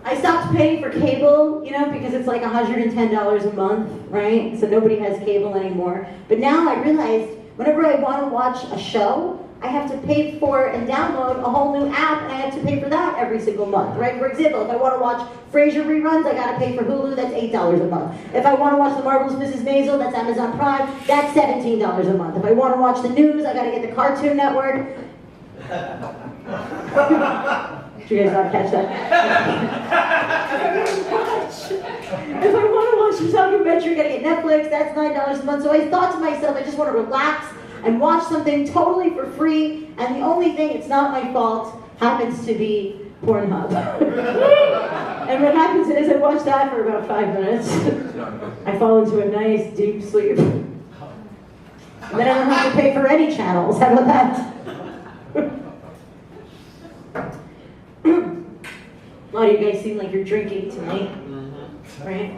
I stopped paying for cable, you know, because it's like $110 a month, right? So nobody has cable anymore. But now I realized whenever I want to watch a show, I have to pay for and download a whole new app, and I have to pay for that every single month, right? For example, if I want to watch Frasier reruns, I gotta pay for Hulu, that's $8 a month. If I want to watch The Marvelous Mrs. Maisel, that's Amazon Prime, that's $17 a month. If I want to watch the news, I gotta get the Cartoon Network. Did you guys not catch that? If I want to watch a documentary, I gotta get Netflix, that's $9 a month. So I thought to myself, I just want to relax and watch something totally for free, and the only thing, it's not my fault, happens to be Pornhub. And what happens is I watch that for about 5 minutes. I fall into a nice deep sleep. And then I don't have to pay for any channels. How about that? A lot of you guys seem like you're drinking tonight, right?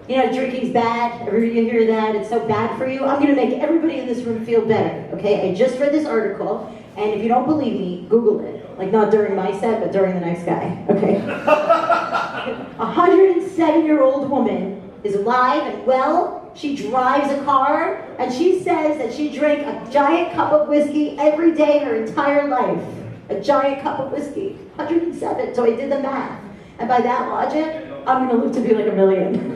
You know, drinking's bad. Everybody you hear that. It's so bad for you. I'm going to make everybody in this room feel better, okay? I just read this article, and if you don't believe me, Google it. Like, not during my set, but during the next guy, okay? A 107-year-old woman is alive and well. She drives a car, and she says that she drank a giant cup of whiskey every day her entire life. A giant cup of whiskey. 107. So I did the math. And by that logic, I'm going to live to be like 1 million.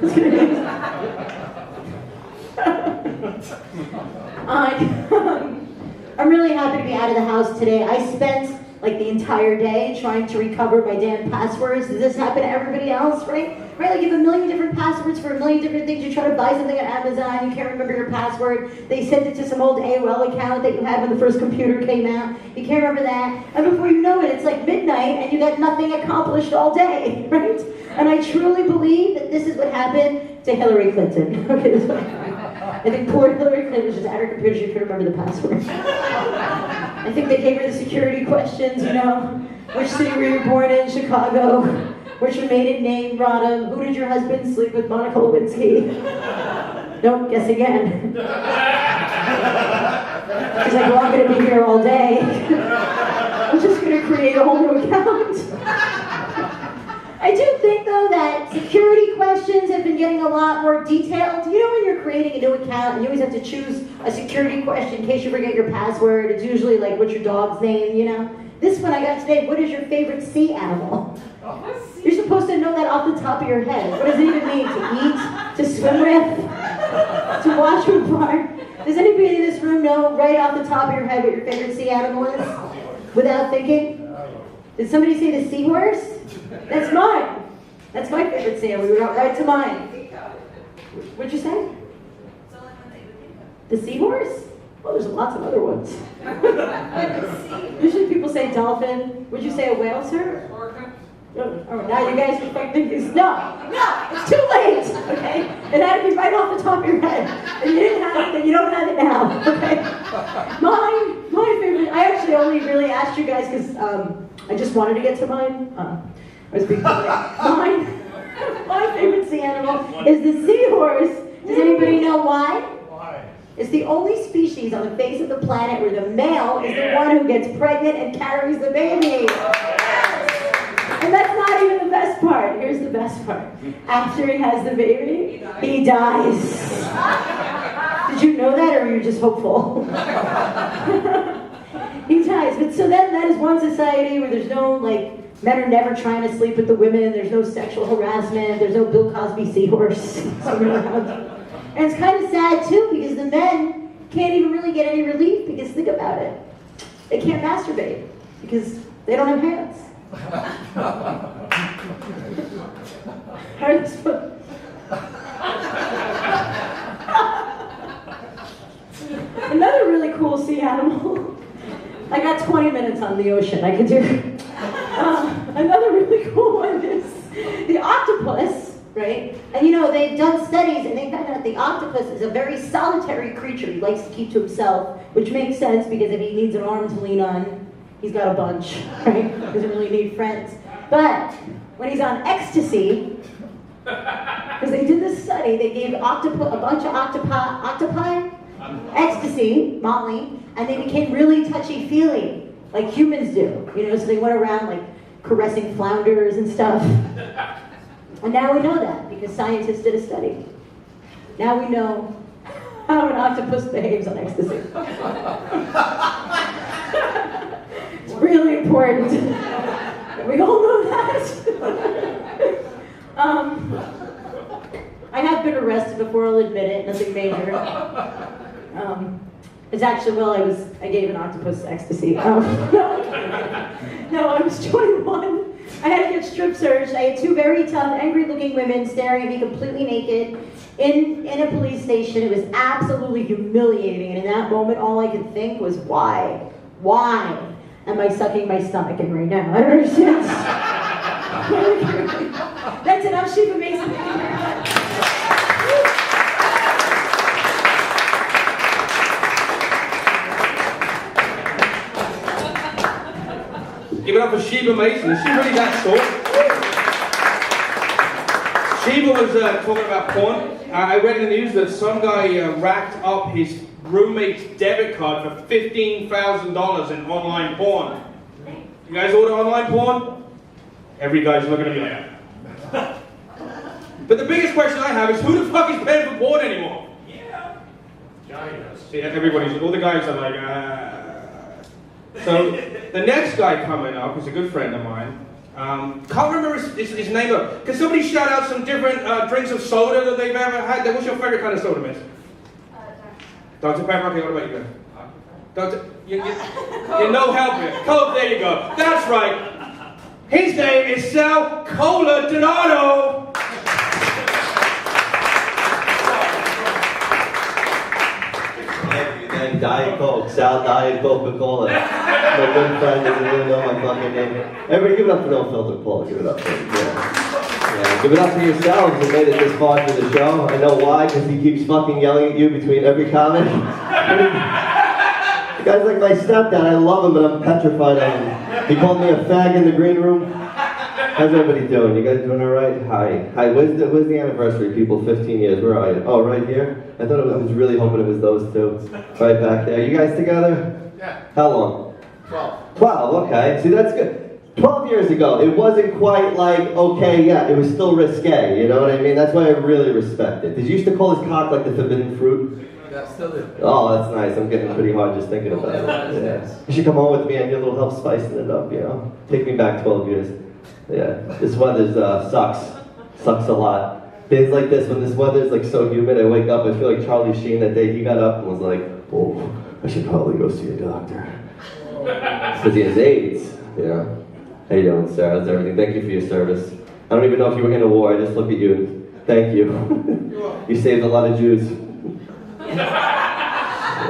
I'm really happy to be out of the house today. I spent like the entire day trying to recover my damn passwords. Does this happen to everybody else, right? Right, like you have 1 million different passwords for 1 million different things. You try to buy something on Amazon, you can't remember your password. They sent it to some old AOL account that you had when the first computer came out. You can't remember that. And before you know it, it's like midnight and you got nothing accomplished all day, right? And I truly believe that this is what happened to Hillary Clinton. Okay, this is what happened. I think poor Hillary Clinton was just at her computer, she couldn't remember the password. I think they gave her the security questions, you know. Which city were you born in? Chicago. What's your maiden name, Rodham? Who did your husband sleep with, Monica Lewinsky? Nope, guess again. She's like, well, I'm going to be here all day. I'm just going to create a whole new account. I do think, though, that security questions have been getting a lot more detailed. You know, when you're creating a new account, and you always have to choose a security question in case you forget your password. It's usually like, what's your dog's name, you know? This one I got today, what is your favorite sea animal? You're supposed to know that off the top of your head. What does it even mean? To eat? To swim with? To watch with bark? Does anybody in this room know right off the top of your head what your favorite sea animal is? Without thinking? Did somebody say the seahorse? That's mine. That's my favorite sea animal. We went right to mine. What'd you say? The seahorse? Well, there's lots of other ones. Usually people say dolphin. Would you say a whale, sir? Oh, now you guys are thinking, no, it's too late, okay? It had to be right off the top of your head. If you didn't have it, then you don't have it now, okay? My favorite, I actually only really asked you guys because I just wanted to get to mine. I was being mine. My favorite sea animal is the seahorse. Does anybody know why? Why? It's the only species on the face of the planet where the male is the one who gets pregnant and carries the baby. And that's not even the best part. Here's the best part. After he has the baby, he dies. Did you know that, or were you just hopeful? He dies. But so then that is one society where there's no, like, men are never trying to sleep with the women. There's no sexual harassment. There's no Bill Cosby seahorse. And it's kind of sad, too, because the men can't even really get any relief, because think about it. They can't masturbate because they don't have hands. Another really cool sea animal. I got 20 minutes on the ocean. I could do. Another really cool one is the octopus, right? And you know, they've done studies and they found out the octopus is a very solitary creature. He likes to keep to himself, which makes sense because if he needs an arm to lean on, he's got a bunch, right? Doesn't really need friends. But when he's on ecstasy, because they did this study, they gave a bunch of octopi ecstasy, Molly, and they became really touchy-feely, like humans do. You know, so they went around like caressing flounders and stuff. And now we know that because scientists did a study. Now we know how an octopus behaves on ecstasy. It's really important. We all know that. I have been arrested before, I'll admit it, nothing major. It's actually, well, I gave an octopus ecstasy. No, I was 21. I had to get strip searched. I had two very tough, angry-looking women staring at me completely naked in a police station. It was absolutely humiliating, and in that moment, all I could think was, why? Why am I sucking my stomach in right now? I don't understand. That's it, I'm Sheba Mason. Thank you very much. Give it up for Sheba Mason. Is she really that short? She Steve was talking about porn. I read in the news that some guy racked up his roommate's debit card for $15,000 in online porn. You guys order online porn? Every guy's looking at me like that. But the biggest question I have is, who the fuck is paying for porn anymore? Yeah. Johnny does. See, all the guys are like, So, the next guy coming up is a good friend of mine. Can't remember his name though. Can somebody shout out some different drinks of soda that they've ever had? What's your favorite kind of soda, miss? Dr. Pepper, okay, what about you guys? You're no help here. Coke, there you go. That's right. His name is Sal Cola Donato. Diet Coke, Sal Diet Coca-Cola. My good friend doesn't even know my fucking name. Everybody give it up for No Filter Paul. Give it up for him. Yeah. Give it up for yourselves who made it this far through the show. I know why, because he keeps fucking yelling at you between every comment. The guy's like my stepdad. I love him, but I'm petrified of him. He called me a fag in the green room. How's everybody doing? You guys doing all right? Hi. Where's the anniversary, people? 15 years. Where are you? Oh, right here? I was really hoping it was those two. Right back there. You guys together? Yeah. How long? 12. 12, okay. See, that's good. 12 years ago, it wasn't quite like, okay, yeah, it was still risque, you know what I mean? That's why I really respect it. Did you used to call his cock like the forbidden fruit? Yeah, still do. Oh, that's nice. I'm getting pretty hard just thinking about it. Yeah. You should come home with me and get a little help spicing it up, you know? Take me back 12 years. Yeah, this weather's sucks a lot. Days like this, when this weather's like so humid, I wake up, I feel like Charlie Sheen that day. He got up and was like, oh, I should probably go see a doctor. Because he has AIDS, you know? How you doing, sir? How's everything? Thank you for your service. I don't even know if you were in a war, I just look at you and thank you. You saved a lot of Jews. Yeah.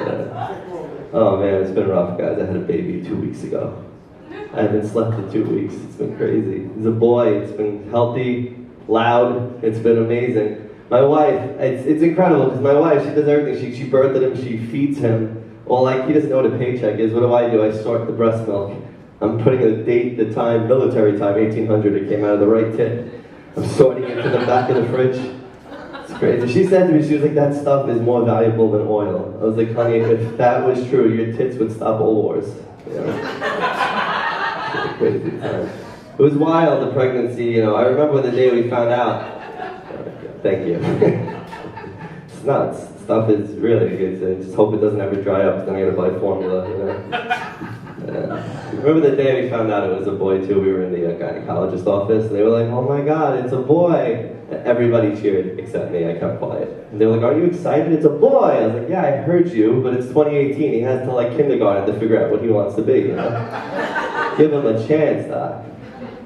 Oh man, it's been rough, guys. I had a baby 2 weeks ago. I haven't slept in 2 weeks. It's been crazy. He's a boy. It's been healthy, loud. It's been amazing. My wife, it's incredible because my wife, she does everything. She birthed him. She feeds him. Well, like he doesn't know what a paycheck is. What do? I sort the breast milk. I'm putting the date, the time, military time, 1800. It came out of the right tit. I'm sorting it to the back of the fridge. It's crazy. She said to me, she was like, that stuff is more valuable than oil. I was like, honey, if that was true, your tits would stop all wars. You know? Crazy time. It was wild, the pregnancy, you know. I remember the day we found out. Thank you. It's nuts. Stuff is really good. I just hope it doesn't ever dry up because I'm going to buy formula, you know. Remember the day we found out it was a boy too. We were in the gynecologist office and they were like, oh my god, it's a boy. And everybody cheered except me. I kept quiet. And they were like, are you excited? It's a boy. I was like, yeah, I heard you, but it's 2018. He has to like kindergarten to figure out what he wants to be, you know. Give him a chance, Doc.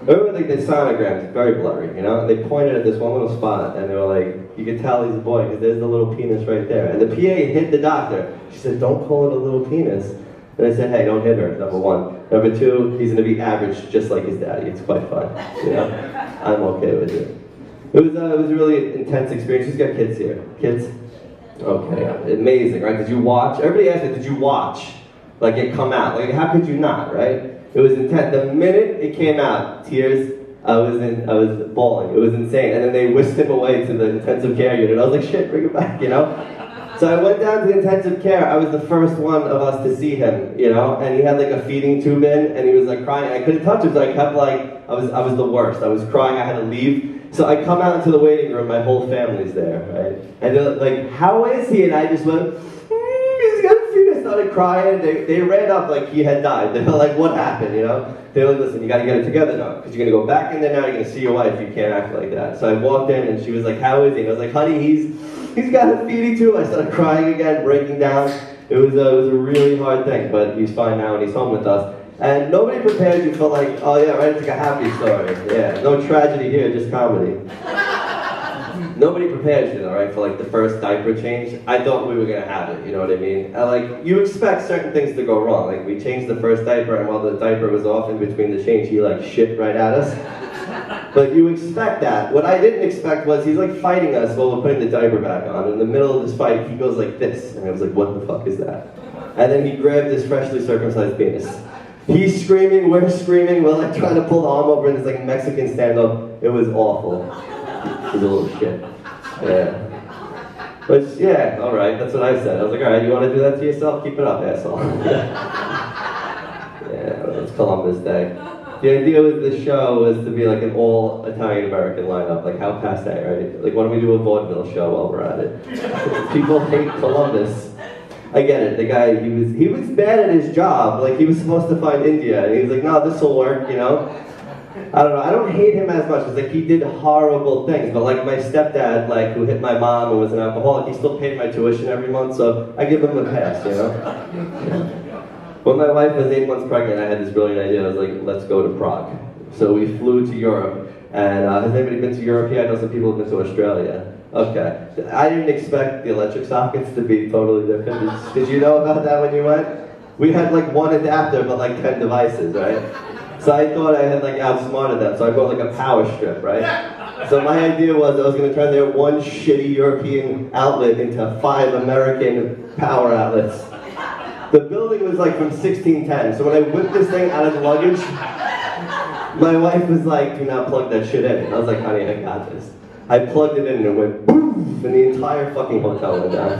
Remember like the sonograms, very blurry, you know? They pointed at this one little spot and they were like, you can tell he's a boy because there's the little penis right there. And the PA hit the doctor. She said, don't call it a little penis. And I said, hey, don't hit her, number one. Number two, he's going to be average just like his daddy. It's quite fun, you know? I'm okay with it. It was a really intense experience. Who's got kids here? Kids? Okay, amazing, right? Did you watch? Everybody asked me, did you watch? Like it come out? Like how could you not, right? It was intense. The minute it came out, tears, I was bawling. It was insane. And then they whisked him away to the intensive care unit. I was like, shit, bring him back, you know? So I went down to the intensive care. I was the first one of us to see him, you know? And he had like a feeding tube in, and he was like crying. I couldn't touch him, so I kept like, I was the worst. I was crying, I had to leave. So I come out into the waiting room, my whole family's there, right? And they're like, how is he? And I just went, he's got a fetus. I started crying. They ran up like he had died. They were like, what happened, you know? They were like, listen, you gotta get it together now, because you're gonna go back in there now, you're gonna see your wife, you can't act like that. So I walked in and she was like, how is he? And I was like, honey, he's got a feeding tube. I started crying again, breaking down. It was a really hard thing, but he's fine now and he's home with us. And nobody prepared you for like, oh yeah, right, it's like a happy story. Yeah, no tragedy here, just comedy. Nobody prepares you though, right, for like the first diaper change. I thought we were gonna have it, you know what I mean? And like, you expect certain things to go wrong. Like we changed the first diaper and while the diaper was off in between the change, he like shit right at us. But you expect that. What I didn't expect was he's like fighting us while we're putting the diaper back on. In the middle of this fight, he goes like this. And I was like, what the fuck is that? And then he grabbed his freshly circumcised penis. He's screaming, we're screaming, we're like trying to pull the arm over in this like Mexican stand-up. It was awful. He's a little shit. Yeah. But yeah, all right, that's what I said. I was like, all right, you want to do that to yourself? Keep it up, asshole. Yeah, it's Columbus Day. The idea with the show was to be like an all Italian-American lineup, like how past that, right? Like, why don't we do a vaudeville show while we're at it? People hate Columbus. I get it. The guy, he was bad at his job. Like, he was supposed to find India, and he was like, no, this will work, you know? I don't know. I don't hate him as much because like he did horrible things. But like my stepdad, like who hit my mom and was an alcoholic, he still paid my tuition every month, so I give him a pass, you know. When my wife was 8 months pregnant, I had this brilliant idea. I was like, let's go to Prague. So we flew to Europe. And has anybody been to Europe here? I know some people have been to Australia. Okay. I didn't expect the electric sockets to be totally different. Did you know about that when you went? We had like one adapter, but like 10 devices, right? So I thought I had like outsmarted them, so I bought like a power strip, right? So my idea was I was going to turn their one shitty European outlet into 5 American power outlets. The building was like from 1610, so when I whipped this thing out of the luggage, my wife was like, do not plug that shit in. And I was like, honey, I got this. I plugged it in and it went boom, and the entire fucking hotel went down.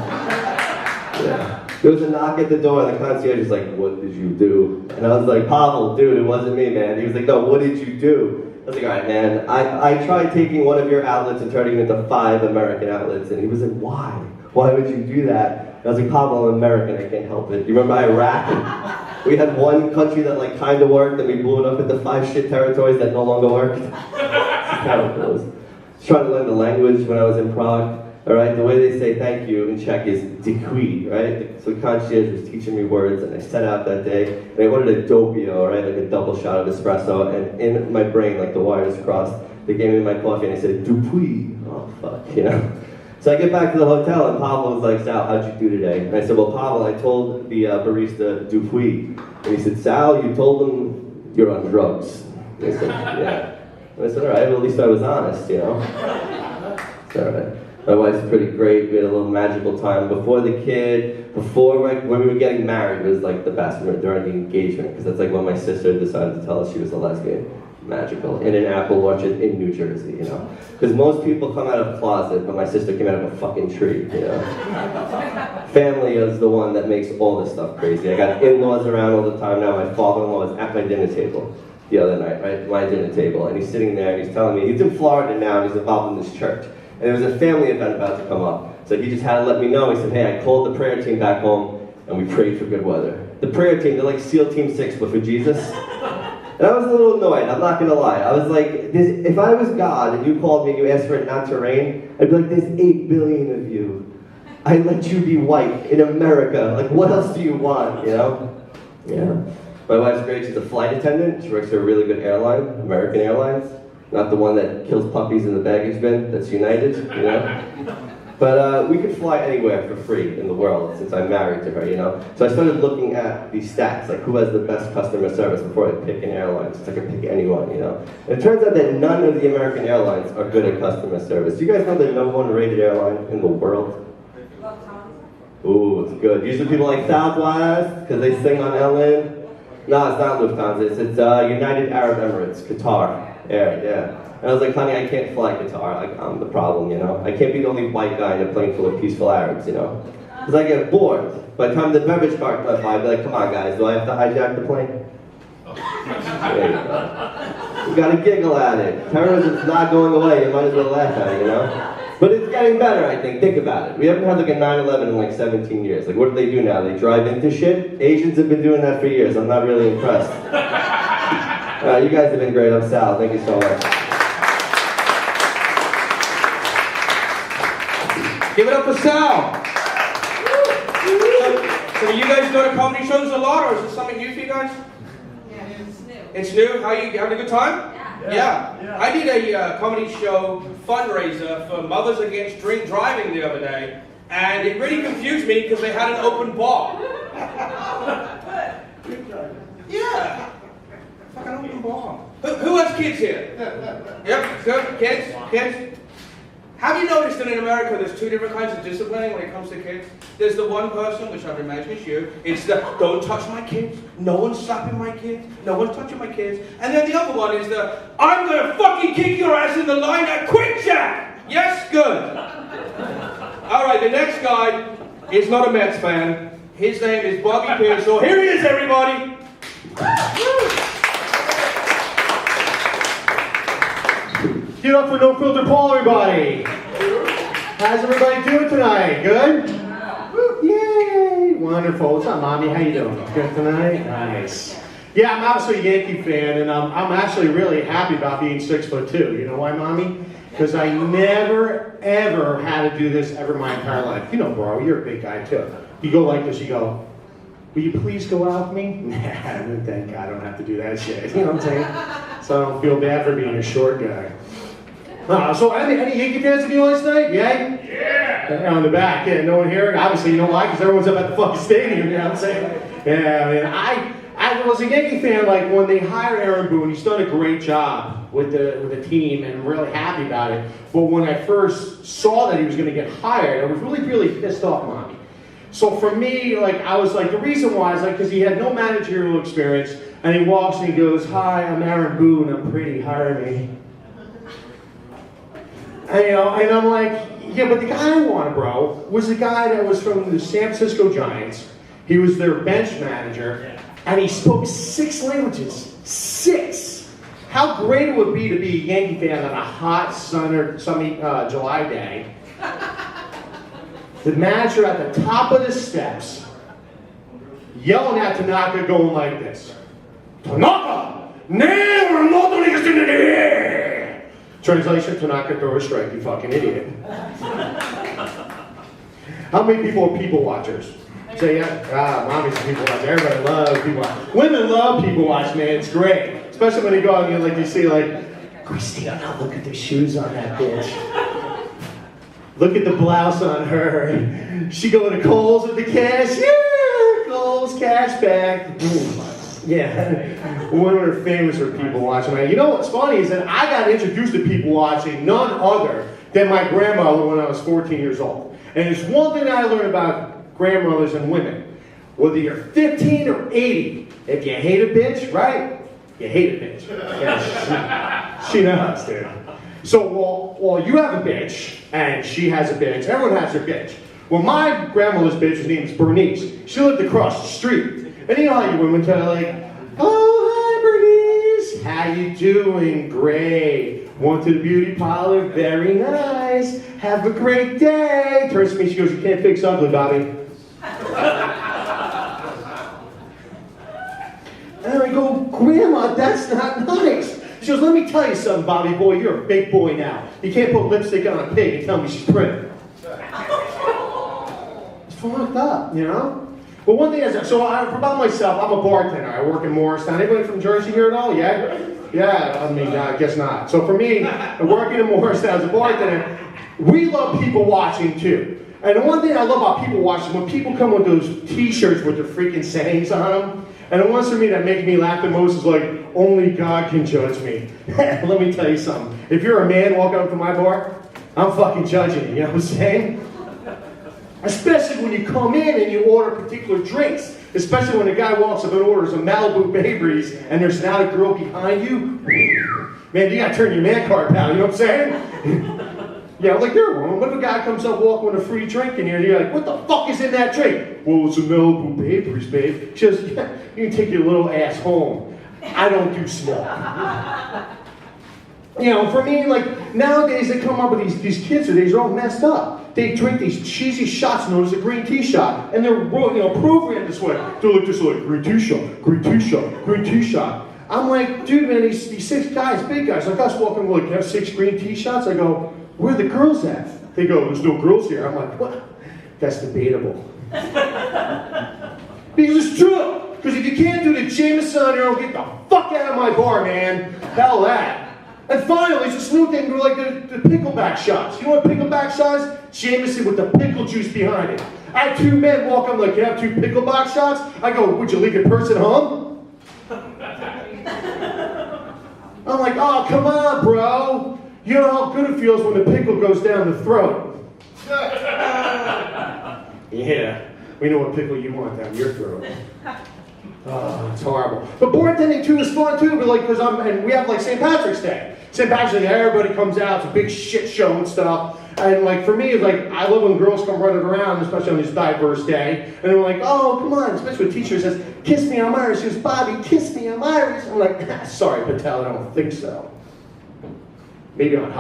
Yeah. There was a knock at the door, and the concierge was like, what did you do? And I was like, Pavel, dude, it wasn't me, man. He was like, no, what did you do? I was like, all right, man, I tried taking one of your outlets and turning it into 5 American outlets. And he was like, why? Why would you do that? And I was like, Pavel, I'm American, I can't help it. You remember Iraq? We had one country that like kind of worked, and we blew it up into 5 shit territories that no longer worked. That's how it goes. I was trying to learn the language when I was in Prague. All right, the way they say thank you in Czech is děkuji, right? So the concierge was teaching me words, and I set out that day, and I ordered a doppio, right, like a double shot of espresso, and in my brain, like the wires crossed, they gave me my coffee, and I said, dupuis. Oh, fuck, you know? So I get back to the hotel, and Pavel was like, Sal, how'd you do today? And I said, well, Pavel, I told the barista dupuis. And he said, Sal, you told them you're on drugs. And I said, yeah. And I said, all right, well, at least I was honest, you know? It's all right. My wife's pretty great. We had a little magical time before the kid, before when we were getting married was like the best. During the engagement, because that's like when my sister decided to tell us she was a lesbian. Magical. In an apple orchard in New Jersey, you know. Because most people come out of a closet, but my sister came out of a fucking tree, you know. Family is the one that makes all this stuff crazy. I got in-laws around all the time now. My father-in-law is at my dinner table the other night, right? My dinner table, and he's sitting there and he's telling me he's in Florida now and he's involved in this church. And there was a family event about to come up. So he just had to let me know. He said, hey, I called the prayer team back home and we prayed for good weather. The prayer team, they're like SEAL Team 6, but for Jesus. And I was a little annoyed, I'm not gonna lie. I was like, if I was God and you called me and you asked for it not to rain, I'd be like, there's 8 billion of you. I let you be white in America. Like, what else do you want, you know? Yeah. My wife's great, she's a flight attendant. She works for a really good airline, American Airlines. Not the one that kills puppies in the baggage bin, that's United, you know? But we could fly anywhere for free in the world since I'm married to her, you know? So I started looking at these stats, like who has the best customer service before I pick an airline, since I can pick anyone, you know? And it turns out that none of the American airlines are good at customer service. Do you guys know the #1 rated airline in the world? Ooh, it's good. Usually people like Southwest, because they sing on Ellen. No, it's not Lufthansa, it's United Arab Emirates, Qatar. Yeah. And I was like, honey, I can't fly Qatar. Like, I'm the problem, you know? I can't be the only white guy in a plane full of peaceful Arabs, you know? Because I get bored. By the time the beverage cart went by, I'd be like, come on, guys, do I have to hijack the plane? There you go. You gotta giggle at it. Terrorism's not going away, you might as well laugh at it, you know? But it's getting better, I think. Think about it. We haven't had like a 9/11 in like 17 years. Like, what do they do now? They drive into shit? Asians have been doing that for years. I'm not really impressed. You guys have been great. I'm Sal. Thank you so much. Give it up for Sal. So do you guys go to comedy shows a lot, or is this something new for you guys? Yeah, it's new. It's new? How you having a good time? Yeah. I did a comedy show fundraiser for Mothers Against Drink Driving the other day, and it really confused me because they had an open bar. Yeah. Fucking open bar. Who has kids here? Yep, good. Kids? Have you noticed that in America there's two different kinds of disciplining when it comes to kids? There's the one person, which I'd imagine is you, it's the don't touch my kids, no one's slapping my kids, no one's touching my kids. And then the other one is the I'm gonna fucking kick your ass in the line at Quick Jack! Yes, good. Alright, the next guy is not a Mets fan. His name is Bobby Pearsall. Here he is, everybody! Give it up for No Filter Paul, everybody. How's everybody doing tonight? Good? Yay! Wonderful. What's up, Mommy? How you doing? Good tonight? Nice. Yeah, I'm obviously a Yankee fan, and I'm actually really happy about being 6'2". You know why, Mommy? Because I never, ever had to do this ever in my entire life. You know, bro, you're a big guy, too. You go like this, you go, will you please go out with me? Nah, thank God I don't have to do that shit. You know what I'm saying? So I don't feel bad for being a short guy. So any Yankee fans in the audience tonight? Yeah? On the back, yeah, no one here? Obviously you don't like because everyone's up at the fucking stadium, you know what I'm saying? Yeah, I mean, I was a Yankee fan like when they hired Aaron Boone. He's done a great job with the team and I'm really happy about it. But when I first saw that he was going to get hired, I was really, really pissed off, Mommy. So for me, like, I was like, the reason why is like, because he had no managerial experience and he walks and he goes, hi, I'm Aaron Boone, I'm pretty, hire me. And, you know, and I'm like, yeah, but the guy I wanted, bro, was the guy that was from the San Francisco Giants. He was their bench manager, and he spoke 6 languages. 6! How great it would be to be a Yankee fan on a hot, sunny July day. The manager at the top of the steps, yelling at Tanaka, going like this. Tanaka! Never not listen to the Translation, Tanaka, throw a strike, you fucking idiot. How many people are people watchers? Say, yeah, Mommy's a people watcher. Everybody loves people watch. Women love people watch, man. It's great. Especially when you go out and you see, like, Christina, look at the shoes on that bitch. Look at the blouse on her. She going to Kohl's with the cash. Yeah, Kohl's cash back. Yeah, women are famous for people watching. You know what's funny is that I got introduced to people watching none other than my grandmother when I was 14 years old. And there's one thing I learned about grandmothers and women. Whether you're 15 or 80, if you hate a bitch, right? You hate a bitch. Yeah, she knows, dude. So while you have a bitch, and she has a bitch, everyone has their bitch. Well, my grandmother's bitch's name is Bernice. She lived across the street. And you know how you women tell her, like, oh, hi, Bernice. How you doing? Great. Went to the beauty parlor? Very nice. Have a great day. Turns to me, she goes, you can't fix ugly, Bobby. And I go, Grandma, that's not nice. She goes, let me tell you something, Bobby boy. You're a big boy now. You can't put lipstick on a pig and tell me she's pretty. It's fucked up, you know? But one thing is, about myself, I'm a bartender. I work in Morristown. Anybody from Jersey here at all? Yeah? Yeah, I mean, I guess not. So for me, working in Morristown as a bartender, we love people watching too. And the one thing I love about people watching, when people come with those t-shirts with their freaking sayings on them, and the ones for me that make me laugh the most is like, only God can judge me. Let me tell you something. If you're a man walking up to my bar, I'm fucking judging you, you know what I'm saying? Especially when you come in and you order particular drinks. Especially when a guy walks up and orders a Malibu Bay Breeze and there's not a girl behind you. Man, you gotta turn your man card down, you know what I'm saying? Yeah, like you're wrong. What if a guy comes up walking with a free drink in here and you're like, what the fuck is in that drink? Well, it's a Malibu Bay Breeze, babe. She goes, yeah, you can take your little ass home. I don't do small. You know, for me, like, nowadays they come up with these kids today, they're all messed up. They drink these cheesy shots known as a green tea shot, and they're, programmed this way. They're like this, like, green tea shot, green tea shot, green tea shot. I'm like, dude, man, these 6 guys, big guys, like us walking, like, you have 6 green tea shots? I go, where are the girls at? They go, there's no girls here. I'm like, what? That's debatable. Because it's true. Because if you can't do the Jameson on your own, get the fuck out of my bar, man. Hell that. And finally, it's this new thing, like the pickleback shots. You know what pickleback shots? Jameson with the pickle juice behind it. I had 2 men walk up like, you have 2 pickleback shots? I go, would you leave a person home? I'm like, oh, come on, bro. You know how good it feels when the pickle goes down the throat. Yeah, we know what pickle you want down your throat. Oh, it's horrible. But bartending too is fun too, but like, and we have like St. Patrick's Day. St. Patrick's Day, everybody comes out, it's a big shit show and stuff. And like for me, like I love when girls come running around, especially on this diverse day, and they're like, "Oh, come on!" Especially when a teacher says, "Kiss me, I'm Irish." She goes, "Bobby, kiss me, I'm Irish." I'm like, "Sorry, Patel, I don't think so." Maybe on